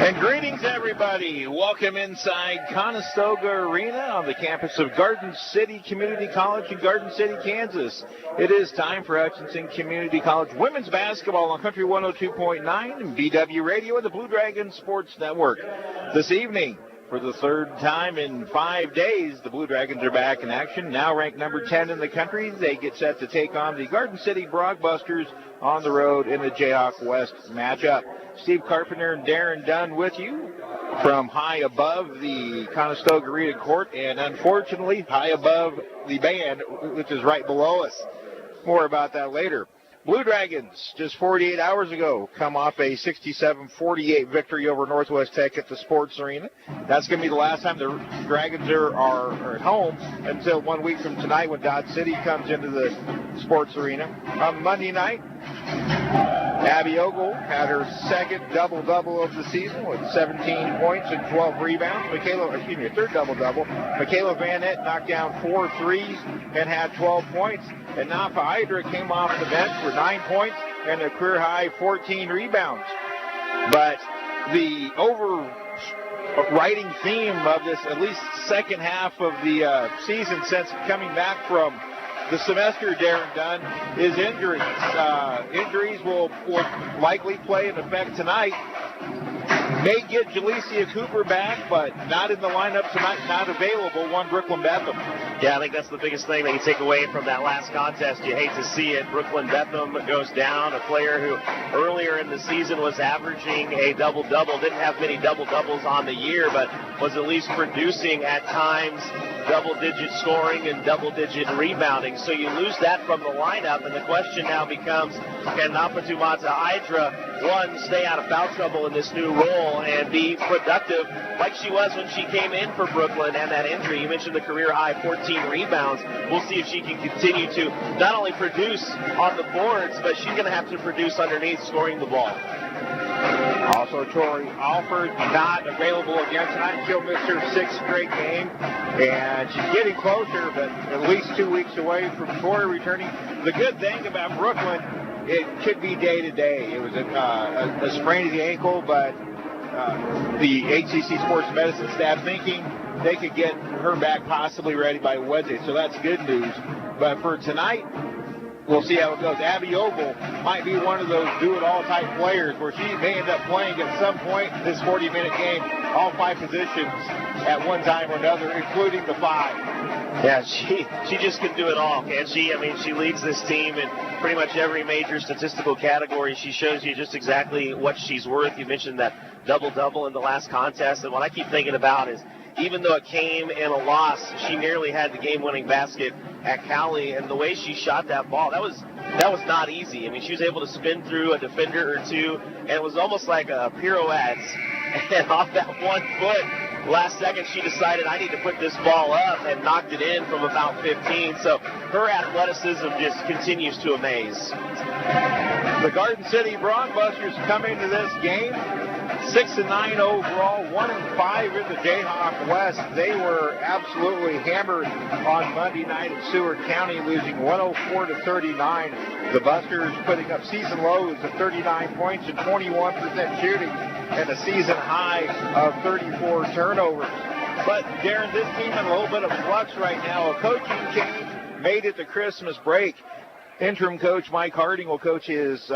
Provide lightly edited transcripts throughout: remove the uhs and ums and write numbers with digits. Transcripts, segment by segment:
And greetings, everybody. Welcome inside Conestoga Arena on the campus of Garden City Community College in Garden City, Kansas. It is time for Hutchinson Community College women's basketball on Country 102.9 and BW Radio and the Blue Dragon Sports Network. This evening, for the third time in 5 days, the Blue Dragons are back in action. Now ranked number 10 in the country, they get set to take on the Garden City Broncbusters on the road in the Jayhawk West matchup. Steve Carpenter and Darren Dunn with you from high above the Conestoga Arena court, and unfortunately high above the band, which is right below us. More about that later. Blue Dragons, just 48 hours ago, come off a 67-48 victory over Northwest Tech at the Sports Arena. That's going to be the last time the Dragons are at home until 1 week from tonight when Dodge City comes into the Sports Arena. On Monday night, Abby Ogle had her second double-double of the season with 17 points and 12 rebounds. Third double-double. Michaela Van Nett knocked down 4 threes and had 12 points. And Napa Hydra came off the bench for 9 points and a career-high 14 rebounds. But the overriding theme of this, at least second half of the season since coming back from the semester, Darren Dunn, is injuries. Injuries will likely play an effect tonight. May get Jalecia Cooper back, but not in the lineup tonight, not available. One, Brooklyn Betham. Yeah, I think that's the biggest thing that you take away from that last contest. You hate to see it. Brooklyn Betham goes down, a player who earlier in the season was averaging a double-double. Didn't have many double-doubles on the year, but was at leist producing at times double-digit scoring and double-digit rebounding. So you lose that from the lineup, and the question now becomes, can Napatumata Hydra, one, stay out of foul trouble in this new role and be productive like she was when she came in for Brooklyn and that injury? You mentioned the career-high 14 rebounds. We'll see if she can continue to not only produce on the boards, but she's going to have to produce underneath scoring the ball. Also, Tori Alford not available again tonight. She'll miss her sixth straight game, and she's getting closer, but at least 2 weeks away from Tori returning. The good thing about Brooklyn, it could be day-to-day. It was a sprain of the ankle, but the HCC Sports Medicine staff thinking they could get her back possibly ready by Wednesday, so that's good news. But for tonight, we'll see how it goes. Abby Ogle might be one of those do-it-all type players where she may end up playing at some point in this 40-minute game, all 5 positions at one time or another, including the 5. Yeah, she just can do it all, can't she? I mean, she leads this team in pretty much every major statistical category. She shows you just exactly what she's worth. You mentioned that double-double in the last contest, and what I keep thinking about is even though it came in a loss, she nearly had the game-winning basket at Cali, and the way she shot that ball, that was not easy. I mean, she was able to spin through a defender or two, and it was almost like a pirouette. And off that 1 foot, last second she decided, I need to put this ball up, and knocked it in from about 15. So her athleticism just continues to amaze. The Garden City Broncbusters come into this game 6-9 overall, 1-5 in the Jayhawk West. They were absolutely hammered on Monday night in Seward County, losing 104-39. The Busters putting up season lows of 39 points and 21% shooting, and a season high of 34 turnovers. But Darren, this team in a little bit of flux right now. A coaching change made it to Christmas break. Interim coach Mike Harding will coach his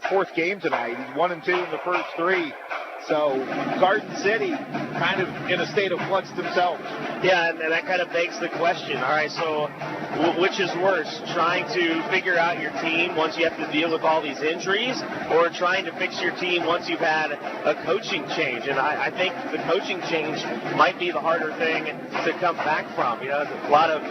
fourth game tonight. He's 1-2 in the first 3. So Garden City kind of in a state of flux themselves. Yeah, and that kind of begs the question. All right, so which is worse, trying to figure out your team once you have to deal with all these injuries, or trying to fix your team once you've had a coaching change? And I think the coaching change might be the harder thing to come back from. You know, a lot of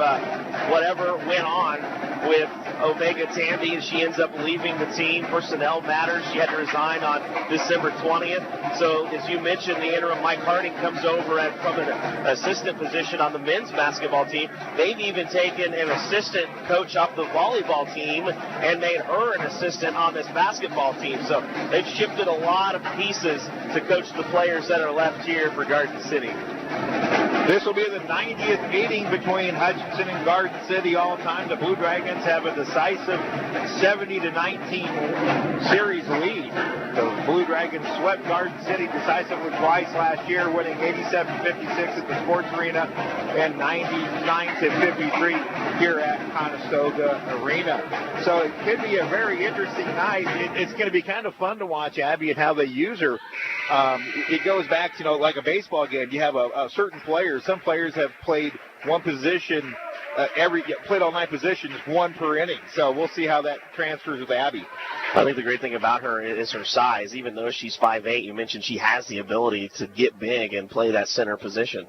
whatever went on with Omega Tandy, and she ends up leaving the team. Personnel matters. She had to resign on December 20th. So, as you mentioned, the interim Mike Harding comes over from an assistant position on the men's basketball team. They've even taken an assistant coach off the volleyball team and made her an assistant on this basketball team. So, they've shifted a lot of pieces to coach the players that are left here for Garden City. This will be the 90th meeting between Hutchinson and Garden City all time. The Blue Dragons have a decisive 70-19 series lead. The Blue Dragons swept Garden City decisively twice last year, winning 87-56 at the Sports Arena and 99-53 here at Conestoga Arena. So it could be a very interesting night. It's going to be kind of fun to watch Abby and how they use her. It goes back to, like a baseball game. You have a certain player. Some players have played one position, played all 9 positions, 1 per inning. So we'll see how that transfers with Abby. I think the great thing about her is her size. Even though she's 5'8", you mentioned she has the ability to get big and play that center position.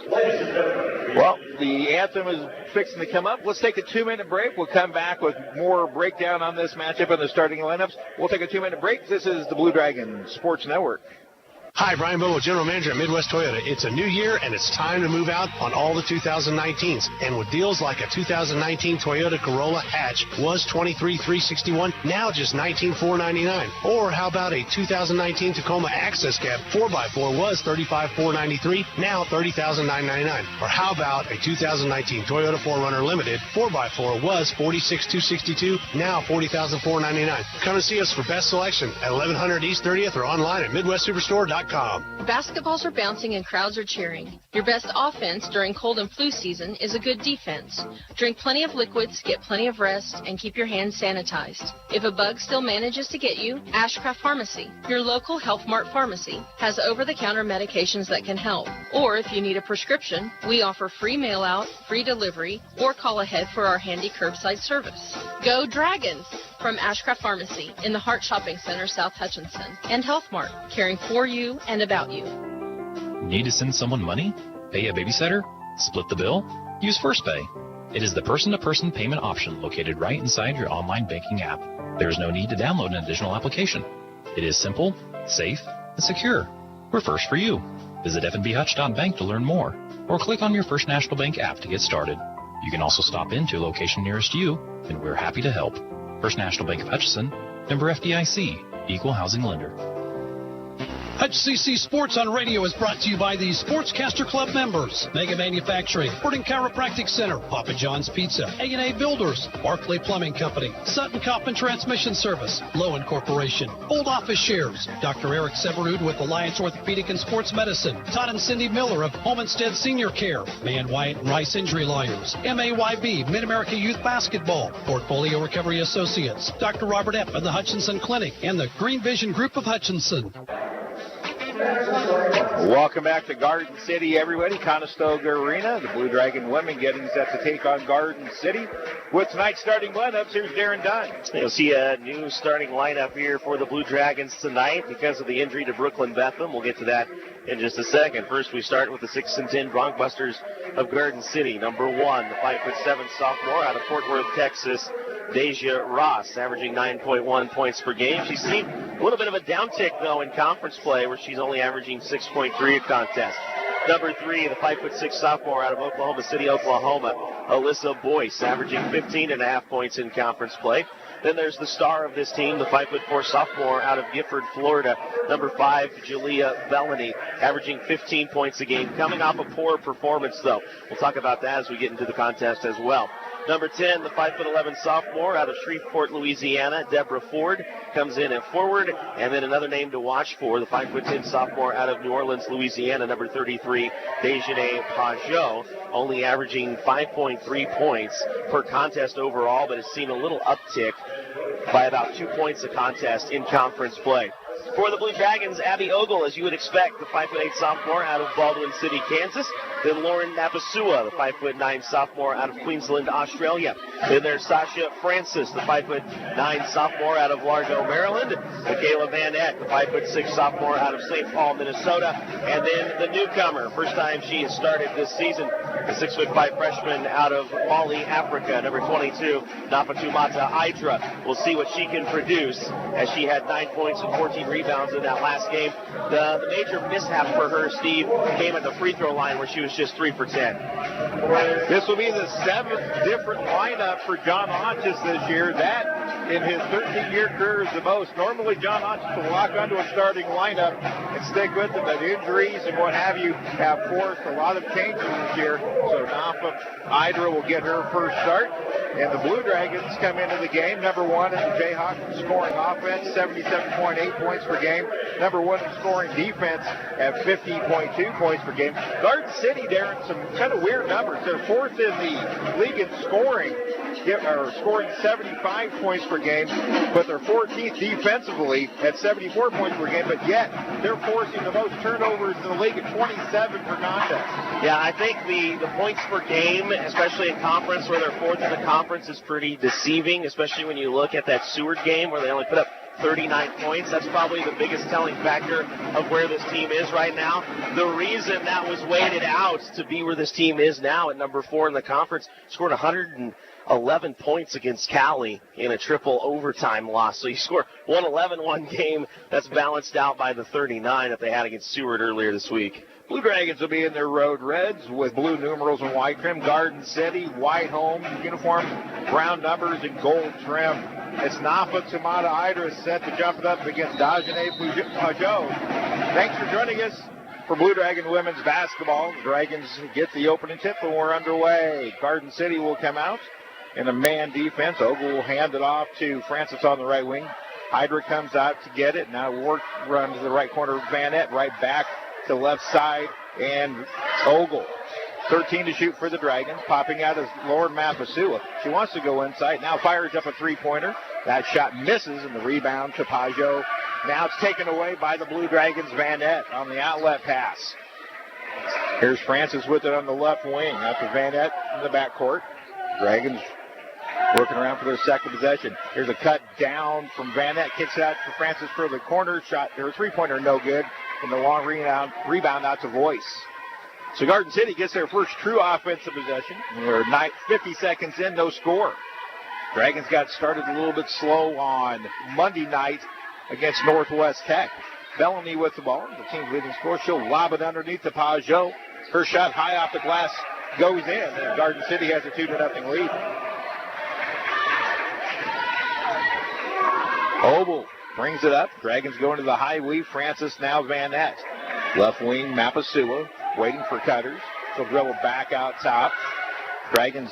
Well, the anthem is fixing to come up. Let's take a 2-minute break. We'll come back with more breakdown on this matchup and the starting lineups. We'll take a 2-minute break. This is the Blue Dragon Sports Network. Hi, Brian Bobo, General Manager at Midwest Toyota. It's a new year, and it's time to move out on all the 2019s. And with deals like a 2019 Toyota Corolla hatch was $23,361, now just $19,499. Or how about a 2019 Tacoma Access Cab 4x4 was $35,493, now $30,999. Or how about a 2019 Toyota 4Runner Limited 4x4 was $46,262, now $40,499. Come and see us for best selection at 1100 East 30th or online at MidwestSuperstore.com. Basketballs are bouncing and crowds are cheering. Your best offense during cold and flu season is a good defense. Drink plenty of liquids, get plenty of rest, and keep your hands sanitized. If a bug still manages to get you, Ashcraft Pharmacy, your local Health Mart pharmacy, has over-the-counter medications that can help. Or if you need a prescription, we offer free mail-out, free delivery, or call ahead for our handy curbside service. Go Dragons! From Ashcraft Pharmacy in the Hart Shopping Center, South Hutchinson, and Health Mart, caring for you and about you. Need to send someone money? Pay a babysitter? Split the bill? Use First Pay. It is the person-to-person payment option located right inside your online banking app. There is no need to download an additional application. It is simple, safe, and secure. We're first for you. Visit fnbhutch.bank to learn more, or click on your First National Bank app to get started. You can also stop into a location nearest you, and we're happy to help. First National Bank of Hutchinson, member FDIC, equal housing lender. HCC Sports on Radio is brought to you by the Sportscaster Club members, Mega Manufacturing, Sporting Chiropractic Center, Papa John's Pizza, A&A Builders, Barclay Plumbing Company, Sutton Coffin Transmission Service, Lowen Corporation, Old Office Shares, Dr. Eric Severud with Alliance Orthopedic and Sports Medicine, Todd and Cindy Miller of Homestead Senior Care, Man Wyatt and Rice Injury Lawyers, MAYB, Mid-America Youth Basketball, Portfolio Recovery Associates, Dr. Robert Epp of the Hutchinson Clinic, and the Green Vision Group of Hutchinson. Welcome back to Garden City, everybody. Conestoga Arena. The Blue Dragon women getting set to take on Garden City. With tonight's starting lineups, here's Darren Dunn. You'll see a new starting lineup here for the Blue Dragons tonight because of the injury to Brooklyn Betham. We'll get to that in just a second. First, we start with the 6'10" Broncbusters of Garden City. Number 1, the 5'7" sophomore out of Fort Worth, Texas, Deja Ross, averaging 9.1 points per game. She's seen a little bit of a downtick, though, in conference play, where she's only averaging 6.3 a contest. Number 3, the 5'6" sophomore out of Oklahoma City, Oklahoma, Alyssa Boyce, averaging 15.5 points in conference play. Then there's the star of this team, the 5'4" sophomore out of Gifford, Florida, number 5, Jalea Bellany, averaging 15 points a game, coming off a poor performance, though. We'll talk about that as we get into the contest as well. Number 10, the 5'11" sophomore out of Shreveport, Louisiana, Deborah Ford, comes in at forward. And then another name to watch for, the 5'10" sophomore out of New Orleans, Louisiana, number 33, Desjardins Pajot, only averaging 5.3 points per contest overall, but has seen a little uptick by about 2 points a contest in conference play. For the Blue Dragons, Abby Ogle, as you would expect, the 5'8" sophomore out of Baldwin City, Kansas. Then Lauren Napasua, the 5'9" sophomore out of Queensland, Australia. Then there's Sasha Francis, the 5'9" sophomore out of Largo, Maryland. Michaela Van Eck, the 5'6" sophomore out of St. Paul, Minnesota. And then the newcomer, first time she has started this season, the 6'5" freshman out of Mali, Africa, number 22, Napatumata Idra. We'll see what she can produce, as she had 9 points and 14 rebounds in that last game. The major mishap for her, Steve, came at the free throw line, where she was just 3 for 10. This will be the 7th different lineup for John Hodges this year. That in his 13-year career is the most. Normally, John Hutchinson will lock onto a starting lineup and stick with it, but injuries and what have you have forced a lot of changes this year. So Nafa Idra will get her first start. And the Blue Dragons come into the game, number one in the Jayhawk scoring offense, 77.8 points per game. Number one in scoring defense at 50.2 points per game. Garden City, Darren, some kind of weird numbers. They're fourth in the league in scoring, scoring 75 points per game, but they're 14th defensively at 74 points per game, but yet they're forcing the most turnovers in the league at 27 per contest. Yeah, I think the points per game, especially in conference where they're fourth in the conference, is pretty deceiving, especially when you look at that Seward game where they only put up 39 points. That's probably the biggest telling factor of where this team is right now. The reason that was weighted out to be where this team is now at number 4 in the conference, scored 111 points against Cali in a triple overtime loss. So you score 111 one game. That's balanced out by the 39 that they had against Seward earlier this week. Blue Dragons will be in their road reds with blue numerals and white trim. Garden City, white home uniform, brown numbers, and gold trim. It's Nafa Tamada Idra set to jump it up against Dajane Pajot. Thanks for joining us for Blue Dragon women's basketball. The Dragons get the opening tip and we're underway. Garden City will come out in a man defense. Ogle will hand it off to Francis on the right wing. Idra comes out to get it. Now work run to the right corner of Vanette, right back to left side, and Ogle. 13 to shoot for the Dragons. Popping out is Lauren Mapasua. She wants to go inside. Now fires up a three-pointer. That shot misses, and the rebound to Pajot. Now it's taken away by the Blue Dragons. Vanette on the outlet pass. Here's Francis with it on the left wing. After Vanette in the backcourt. Dragons working around for their second possession. Here's a cut down from Vanette. Kicks it out to Francis for the corner shot. Their three-pointer no good. And the long rebound out to Voice. So Garden City gets their first true offensive possession. We're 50 seconds in, no score. Dragons got started a little bit slow on Monday night against Northwest Tech. Bellamy with the ball, the team's leading scorer. She'll lob it underneath to Pajot. Her shot high off the glass goes in, and Garden City has a 2-0 lead. Oval brings it up. Dragons going to the high weave. Francis now Vanette. Left wing Mapasua waiting for cutters. She'll dribble back out top. Garden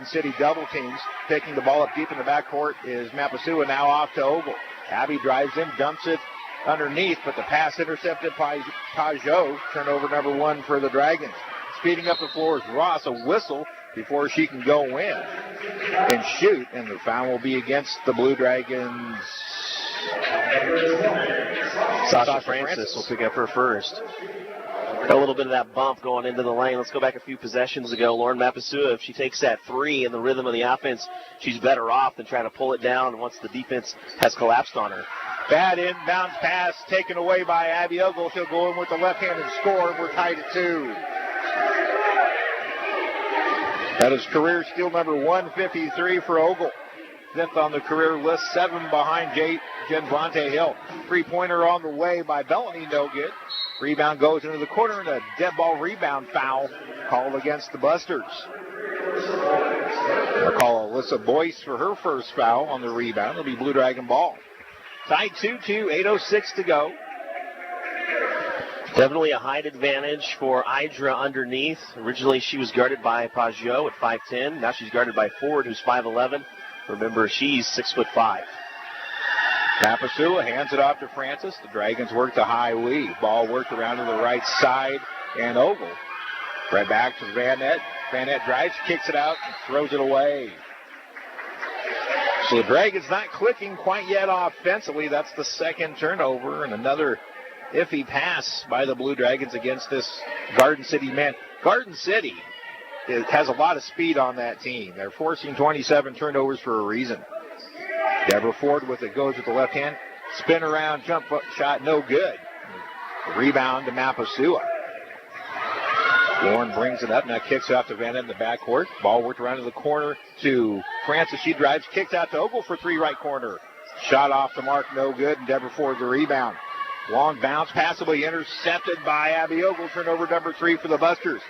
City double teams. Picking the ball up deep in the backcourt is Mapasua, now off to Ogle. Abby drives in, dumps it underneath, but the pass intercepted by Pajot. Turnover number 1 for the Dragons. Speeding up the floor is Ross. A whistle before she can go in and shoot, and the foul will be against the Blue Dragons. Sasha Francis will pick up her first. A little bit of that bump going into the lane. Let's go back a few possessions ago. Lauren Mapasua, if she takes that three in the rhythm of the offense, she's better off than trying to pull it down once the defense has collapsed on her. Bad inbound pass taken away by Abby Ogle. She'll go in with the left hand and score. We're tied at 2. That is career steal number 153 for Ogle. 5th on the career list, 7 behind Jen Bronte Hill. Three-pointer on the way by Bellamy, no good. Rebound goes into the corner, and a dead ball rebound foul called against the Busters. They'll call Alyssa Boyce for her first foul on the rebound. It'll be Blue Dragon ball. Tied 2-2, 8:06 to go. Definitely a height advantage for Idra underneath. Originally, she was guarded by Pajot at 5'10". Now she's guarded by Ford, who's 5'11". Remember, she's 6'5". Mapasua hands it off to Francis. The Dragons work the high weave. Ball worked around to the right side and Ogle. Right back to Vanette. Vanette drives, kicks it out, and throws it away. So the Dragons not clicking quite yet offensively. That's the second turnover and another iffy pass by the Blue Dragons against this Garden City man. Garden City has a lot of speed on that team. They're forcing 27 turnovers for a reason. Deborah Ford with it, goes with the left hand. Spin around, jump shot, no good. Rebound to Mapasua. Lauren brings it up, now kicks it off to Vanna in the backcourt. Ball worked around to the corner to Francis. She drives, kicks out to Ogle for 3 right corner. Shot off the mark, no good, and Deborah Ford the rebound. Long bounce, passably intercepted by Abby Ogle. Turnover number 3 for the Busters.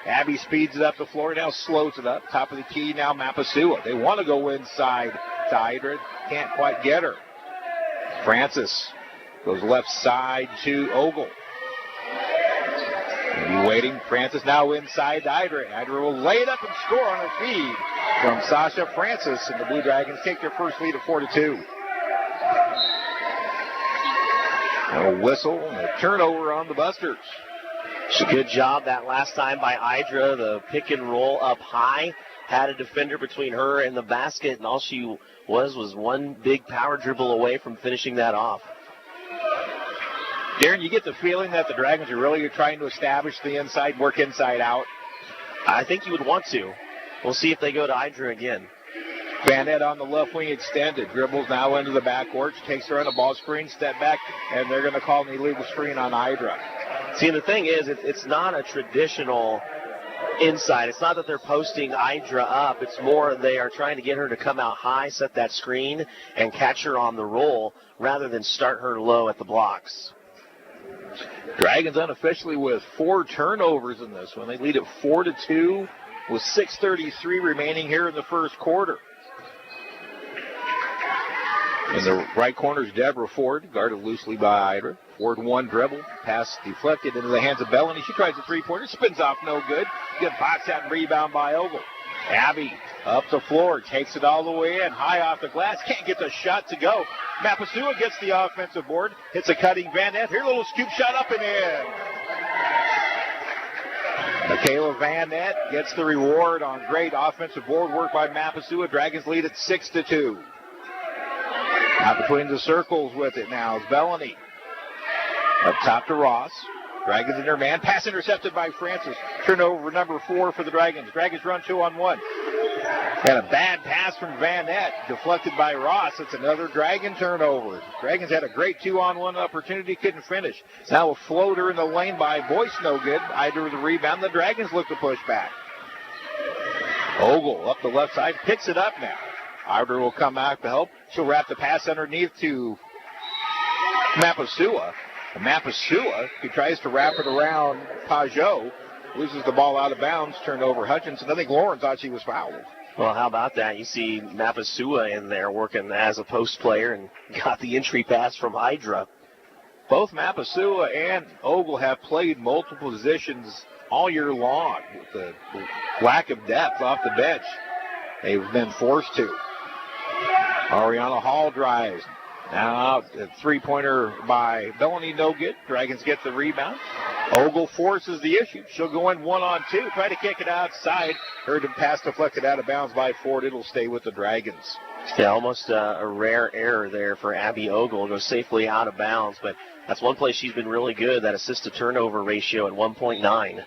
Abby speeds it up the floor, now slows it up. Top of the key now Mapasua. They want to go inside to Hydra. Can't quite get her. Francis goes left side to Ogle. Maybe waiting. Francis now inside to Hydra. Hydra will lay it up and score on her feed from Sasha Francis. And the Blue Dragons take their first lead of 4-2. A whistle and a turnover on the Busters. Good job that last time by Hydra. The pick and roll up high. Had a defender between her and the basket, and all she was one big power dribble away from finishing that off. Darren, you get the feeling that the Dragons are really trying to establish the inside, work inside out? I think you would want to. We'll see if they go to Hydra again. Vanette on the left wing extended. Dribbles now into the backcourt. Takes her on a ball screen, step back, and they're going to call an illegal screen on Hydra. See, the thing is, it's not a traditional inside. It's not that they're posting Hydra up. It's more they are trying to get her to come out high, set that screen, and catch her on the roll rather than start her low at the blocks. Dragons unofficially with 4 turnovers in this one. They lead at 4-2 with 6:33 remaining here in the first quarter. In the right corner is Deborah Ford, guarded loosely by Hydra. Ford one dribble, pass deflected into the hands of Bellany. She tries a three-pointer, spins off, no good. Good box out and rebound by Ogle. Abby up the floor, takes it all the way in, high off the glass, can't get the shot to go. Mapasua gets the offensive board, hits a cutting Vanette. Here, a little scoop shot up and in. Michaela Vanette gets the reward on great offensive board work by Mapasua. Dragons lead at 6-2. Out between the circles with it now is Bellany. Up top to Ross. Dragons in their man. Pass intercepted by Francis. Turnover number 4 for the Dragons. Dragons run 2-on-1. And a bad pass from Vanette. Deflected by Ross. It's another Dragon turnover. Dragons had a great 2-on-1 opportunity. Couldn't finish. Now a floater in the lane by Boyce. No good. Hydra with the rebound. The Dragons look to push back. Ogle up the left side. Picks it up now. Hydra will come out to help. She'll wrap the pass underneath to Mapasua. Mapasua, who tries to wrap it around Pajot, loses the ball out of bounds, turned over Hutchinson. I think Lauren thought she was fouled. Well, how about that? You see Mapasua in there working as a post player and got the entry pass from Hydra. Both Mapasua and Ogle have played multiple positions all year long. With the lack of depth off the bench, they've been forced to. Ariana Hall drives. Now out, a three-pointer by Bellany, no good. Dragons get the rebound. Ogle forces the issue. She'll go in 1-on-2, try to kick it outside. Heard him pass deflected out of bounds by Ford. It'll stay with the Dragons. Yeah, almost a rare error there for Abby Ogle. Goes safely out of bounds, but that's one place she's been really good, that assist-to-turnover ratio at 1.9.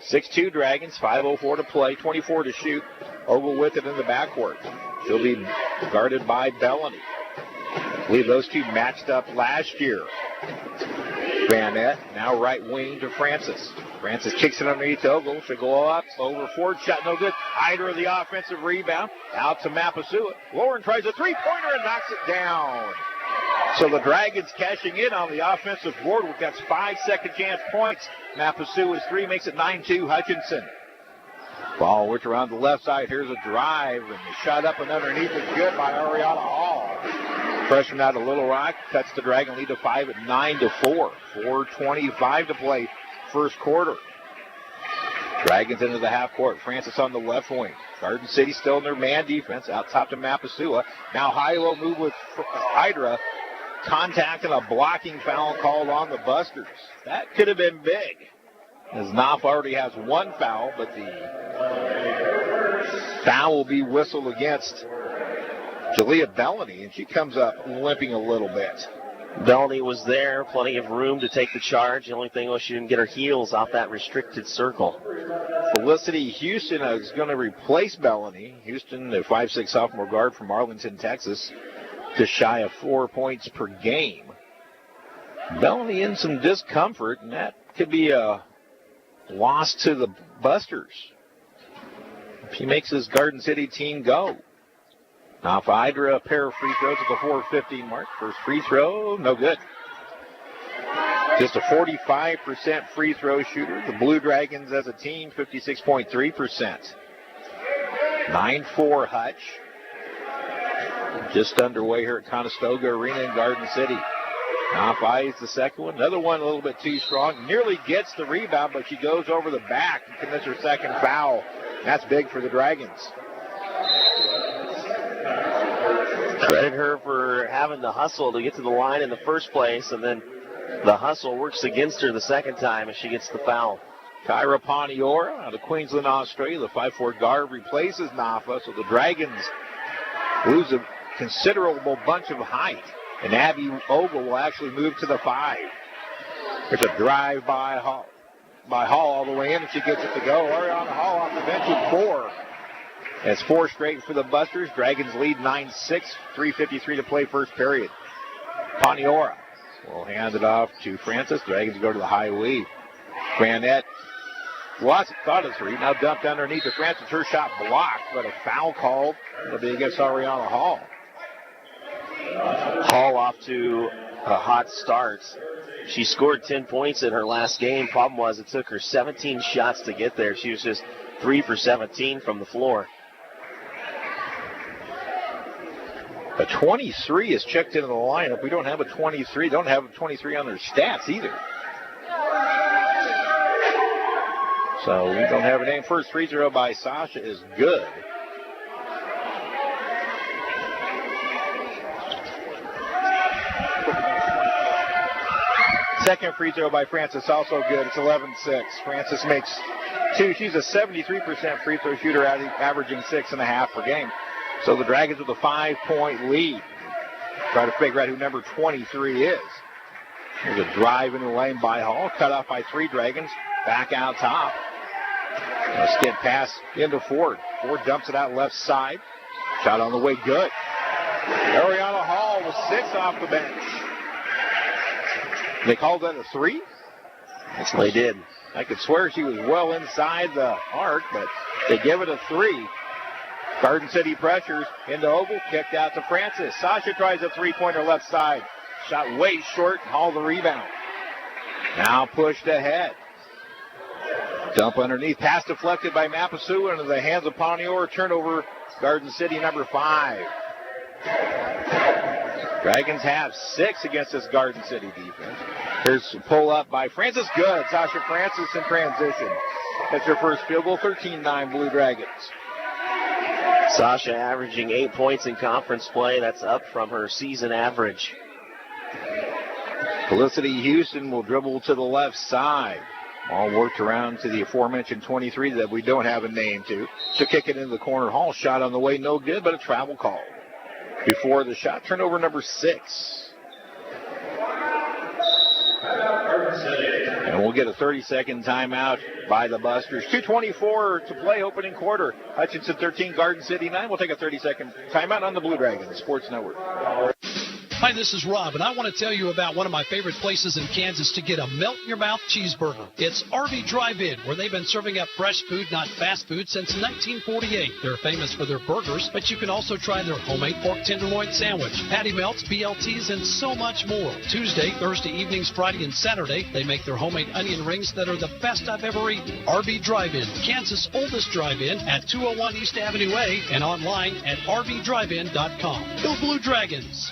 6-2 Dragons, 5:04 to play, 24 to shoot. Ogle with it in the backcourt. She'll be guarded by Bellany. I believe those two matched up last year. Vanette, now right wing to Francis. Francis kicks it underneath to Ogle. She'll go up, over Ford, shot no good. Hydra the offensive rebound, out to Mapasua. Lauren tries a three-pointer and knocks it down. So the Dragons cashing in on the offensive board. We've got 5 second chance points. Mapasua's 3 makes it 9-2 Hutchinson. Ball which around the left side. Here's a drive, and the shot up and underneath is good by Ariana Hall. Freshman out of Little Rock cuts the Dragon lead to 5 at 9-4. 4:25 to play first quarter. Dragons into the half court. Francis on the left wing. Garden City still in their man defense. Out top to Mapasua. Now high-low move with Hydra. Contact and a blocking foul called on the Busters. That could have been big, as Knopf already has 1 foul, but the foul will be whistled against Jalea Bellany, and she comes up limping a little bit. Bellany was there, plenty of room to take the charge. The only thing was she didn't get her heels off that restricted circle. Felicity Houston is going to replace Bellany. Houston, the 5'6" sophomore guard from Arlington, Texas, just shy of 4 points per game. Bellany in some discomfort, and that could be a loss to the Busters if he makes his Garden City team go. Now for Hydra, a pair of free throws at the 4:15 mark. First free throw, no good. Just a 45% free throw shooter. The Blue Dragons as a team, 56.3%. 9-4 Hutch. just underway here at Conestoga Arena in Garden City. Off ice, the second one. Another one a little bit too strong. Nearly gets the rebound, but she goes over the back and commits her second foul. That's big for the Dragons. Credit her for having the hustle to get to the line in the first place, and then the hustle works against her the second time as she gets the foul. Kyra Poniora out of Queensland, Australia, the 5'4" guard, replaces Nafa, so the Dragons lose a considerable bunch of height. And Abby Ogle will actually move to the 5. There's a drive by Hall all the way in, and she gets it to go. Ariana Hall off the bench with 4. That's 4 straight for the Busters. Dragons lead 9-6, 3:53 to play first period. Poniora will hand it off to Francis. Dragons go to the high weave. Granette Watson thought of 3. Now dumped underneath to Francis. Her shot blocked, but a foul called. It'll be against Ariana Hall. Hall off to a hot start. She scored 10 points in her last game. Problem was it took her 17 shots to get there. She was just 3 for 17 from the floor. A 23 is checked into the lineup. We don't have a 23. Don't have a 23 on their stats either. So we don't have a name. First free throw by Sasha is good. Second free throw by Francis, also good. It's 11-6. Francis makes 2. She's a 73% free throw shooter, averaging 6.5 per game. So the Dragons with a 5-point lead. Try to figure out who number 23 is. There's a drive in the lane by Hall. Cut off by 3 Dragons. Back out top. A skid pass into Ford. Ford dumps it out left side. Shot on the way, good. Ariana Hall with 6 off the bench. They called that a 3? Yes, they did. I could swear she was well inside the arc, but they give it a 3. Garden City pressures into Ogle, kicked out to Francis. Sasha tries a 3-pointer left side. Shot way short, Hall the rebound. Now pushed ahead. Dump underneath, pass deflected by Mapasu into the hands of Ponior. Turnover, Garden City number 5. Dragons have 6 against this Garden City defense. Here's a pull up by Francis. Good. Sasha Francis in transition. That's her first field goal. 13-9 Blue Dragons. Sasha averaging 8 points in conference play. That's up from her season average. Felicity Houston will dribble to the left side. All worked around to the aforementioned 23 that we don't have a name to. She'll kick it into the corner. Hall shot on the way, no good, but a travel call. Before the shot, turnover number 6. And we'll get a 30-second timeout by the Busters. 2:24 to play, opening quarter. Hutchinson 13, Garden City 9. We'll take a 30-second timeout on the Blue Dragons Sports Network. Hi, this is Rob, and I want to tell you about one of my favorite places in Kansas to get a melt-in-your-mouth cheeseburger. It's RV Drive-In, where they've been serving up fresh food, not fast food, since 1948. They're famous for their burgers, but you can also try their homemade pork tenderloin sandwich, patty melts, BLTs, and so much more. Tuesday, Thursday evenings, Friday, and Saturday, they make their homemade onion rings that are the best I've ever eaten. RV Drive-In, Kansas' oldest drive-in at 201 East Avenue A and online at rvdrivein.com. Go Blue Dragons!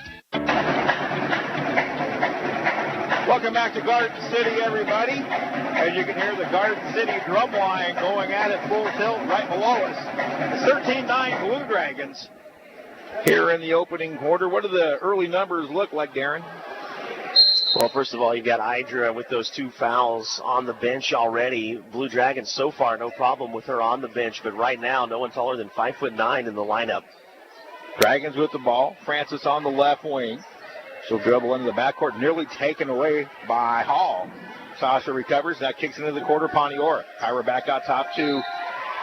Welcome back to Garden City, everybody. As you can hear the Garden City drum line going at it full tilt right below us. 13-9 Blue Dragons here in the opening quarter. What do the early numbers look like, Darren? Well, first of all, you've got Idra with those 2 fouls on the bench already. Blue Dragons so far, no problem with her on the bench, but right now, no one taller than 5'9" in the lineup. Dragons with the ball. Francis on the left wing. She'll dribble into the backcourt, nearly taken away by Hall. Sasha recovers. That kicks into the quarter. Poniora. Kyra back out top to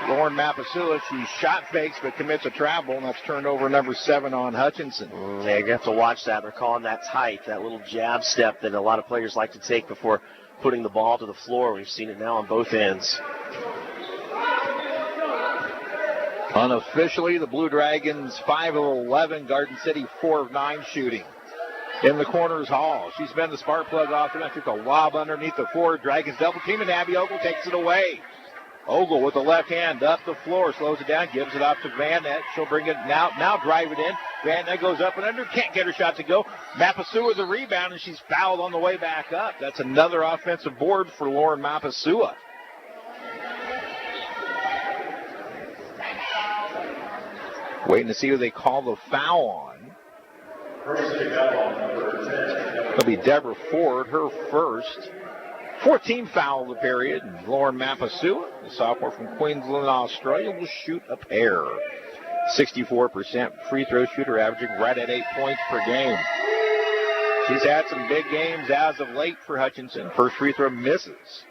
Lauren Mapasula. She shot fakes but commits a travel, and that's turnover number 7 on Hutchinson. Yeah, you have to watch that. They're calling that tight, that little jab step that a lot of players like to take before putting the ball to the floor. We've seen it now on both ends. Unofficially, the Blue Dragons 5 of 11, Garden City 4 of 9 shooting. In the corners, Hall. She's been the spark plug off the bench. Took a lob underneath the 4. Dragons double team, and Abby Ogle takes it away. Ogle with the left hand up the floor, slows it down, gives it off to Van Nett. She'll bring it now drive it in. Van Nett goes up and under. Can't get her shot to go. Mapasua the rebound, and she's fouled on the way back up. That's another offensive board for Lauren Mapasua. Waiting to see who they call the foul on. It'll be Deborah Ford, her first. 14 foul of the period. And Lauren Mapasua, the sophomore from Queensland, Australia, will shoot a pair. 64% free throw shooter, averaging right at 8 points per game. She's had some big games as of late for Hutchinson. First free throw misses.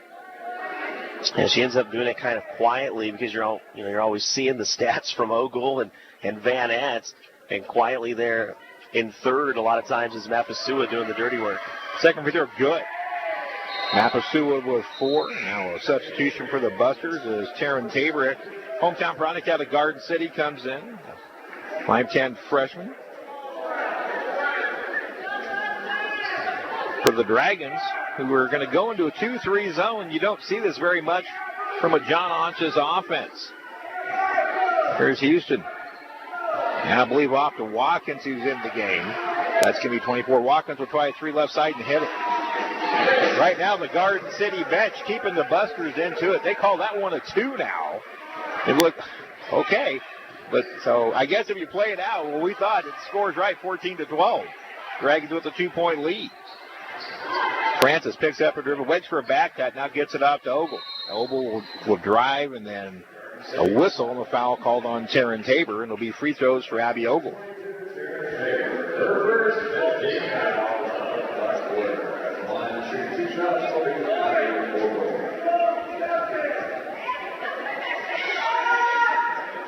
And she ends up doing it kind of quietly because you're always seeing the stats from Ogle and Van Nett, and quietly there in third a lot of times is Mapasua doing the dirty work. Second free throw, good. Mapasua with 4. Now a substitution for the Busters as Taryn Tabor, hometown product out of Garden City, comes in. 5'10" freshman. For the Dragons, who are going to go into a 2-3 zone. You don't see this very much from a John Onch's offense. Here's Houston. And I believe off to Watkins, who's in the game. That's going to be 24. Watkins will try a 3 left side and hit it. Right now, the Garden City bench keeping the Busters into it. They call that one a 2 now. It looked okay. But so I guess if you play it out, well, we thought it scores right 14-12. Dragons with a 2-point lead. Francis picks up a dribble, waits for a back cut, now gets it off to Ogle. Ogle will drive, and then a whistle and a foul called on Taryn Tabor, and it'll be free throws for Abby Ogle.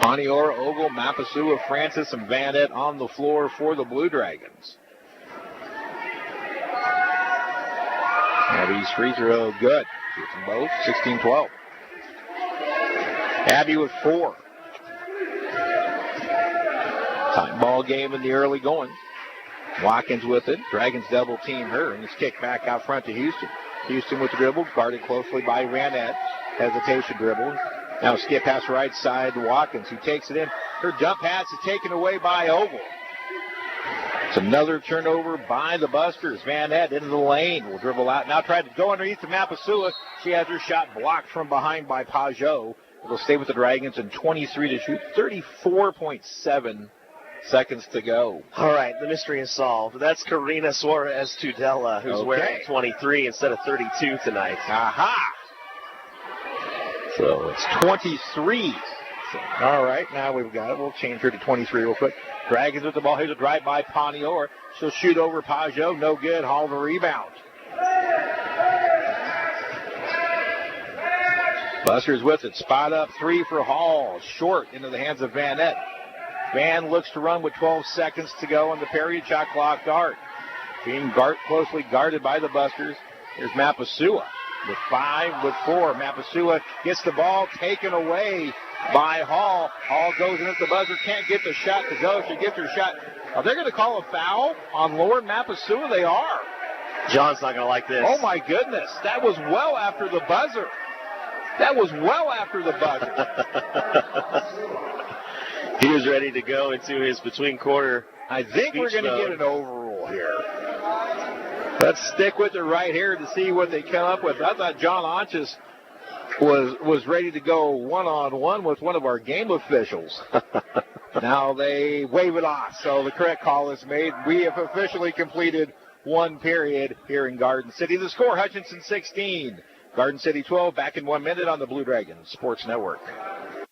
Paniora, Ogle, Mapasua, Francis, and Van Nett on the floor for the Blue Dragons. Abby's free throw, good. Shoots them both, 16-12. Abby with 4. Tight ball game in the early going. Watkins with it. Dragons double team her, and it's kicked back out front to Houston. Houston with the dribble, guarded closely by Van Nett. Hesitation dribble. Now skip pass right side to Watkins, who takes it in. Her jump pass is taken away by Ogle. It's another turnover by the Busters. Van Nett into the lane. Will dribble out. Now tried to go underneath to Mapasua. She has her shot blocked from behind by Pajot. It'll stay with the Dragons in 23 to shoot. 34.7 seconds to go. All right, the mystery is solved. That's Karina Suarez Tudela, who's wearing 23 instead of 32 tonight. Aha! So it's 23. So, all right, now we've got it. We'll change her to 23 real quick. Dragons with the ball. Here's a drive by Panior. She'll shoot over Pajot. No good. Hall the rebound. Busters with it. Spot up 3 for Hall. Short into the hands of Van Nett. Van looks to run with 12 seconds to go on the period. Shot clock start. Being closely guarded by the Busters. Here's Mapasua with 5, with 4. Mapasua gets the ball taken away by Hall. Hall goes in at the buzzer, can't get the shot to go. She gets her shot. Are they going to call a foul on Lauren Mapasua? They are. John's not going to like this. Oh, my goodness. That was well after the buzzer. That was well after the buzzer. He was ready to go into his between-quarter. I think we're going to get an overrule here. Let's stick with it right here to see what they come up with. I thought John Onches was ready to go one-on-one with one of our game officials. Now they wave it off, so the correct call is made. We have officially completed one period here in Garden City. The score, Hutchinson 16, Garden City 12, back in 1 minute on the Blue Dragons Sports Network.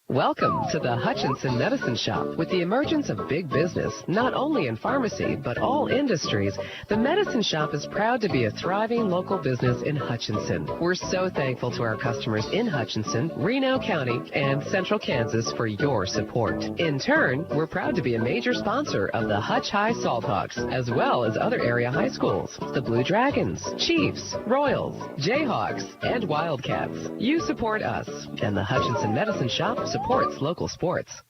Welcome to the Hutchinson Medicine Shop. With the emergence of big business, not only in pharmacy, but all industries, the Medicine Shop is proud to be a thriving local business in Hutchinson. We're so thankful to our customers in Hutchinson, Reno County, and Central Kansas for your support. In turn, we're proud to be a major sponsor of the Hutch High Salthawks, as well as other area high schools, the Blue Dragons, Chiefs, Royals, Jayhawks, and Wildcats. You support us, and the Hutchinson Medicine Shop supports local sports.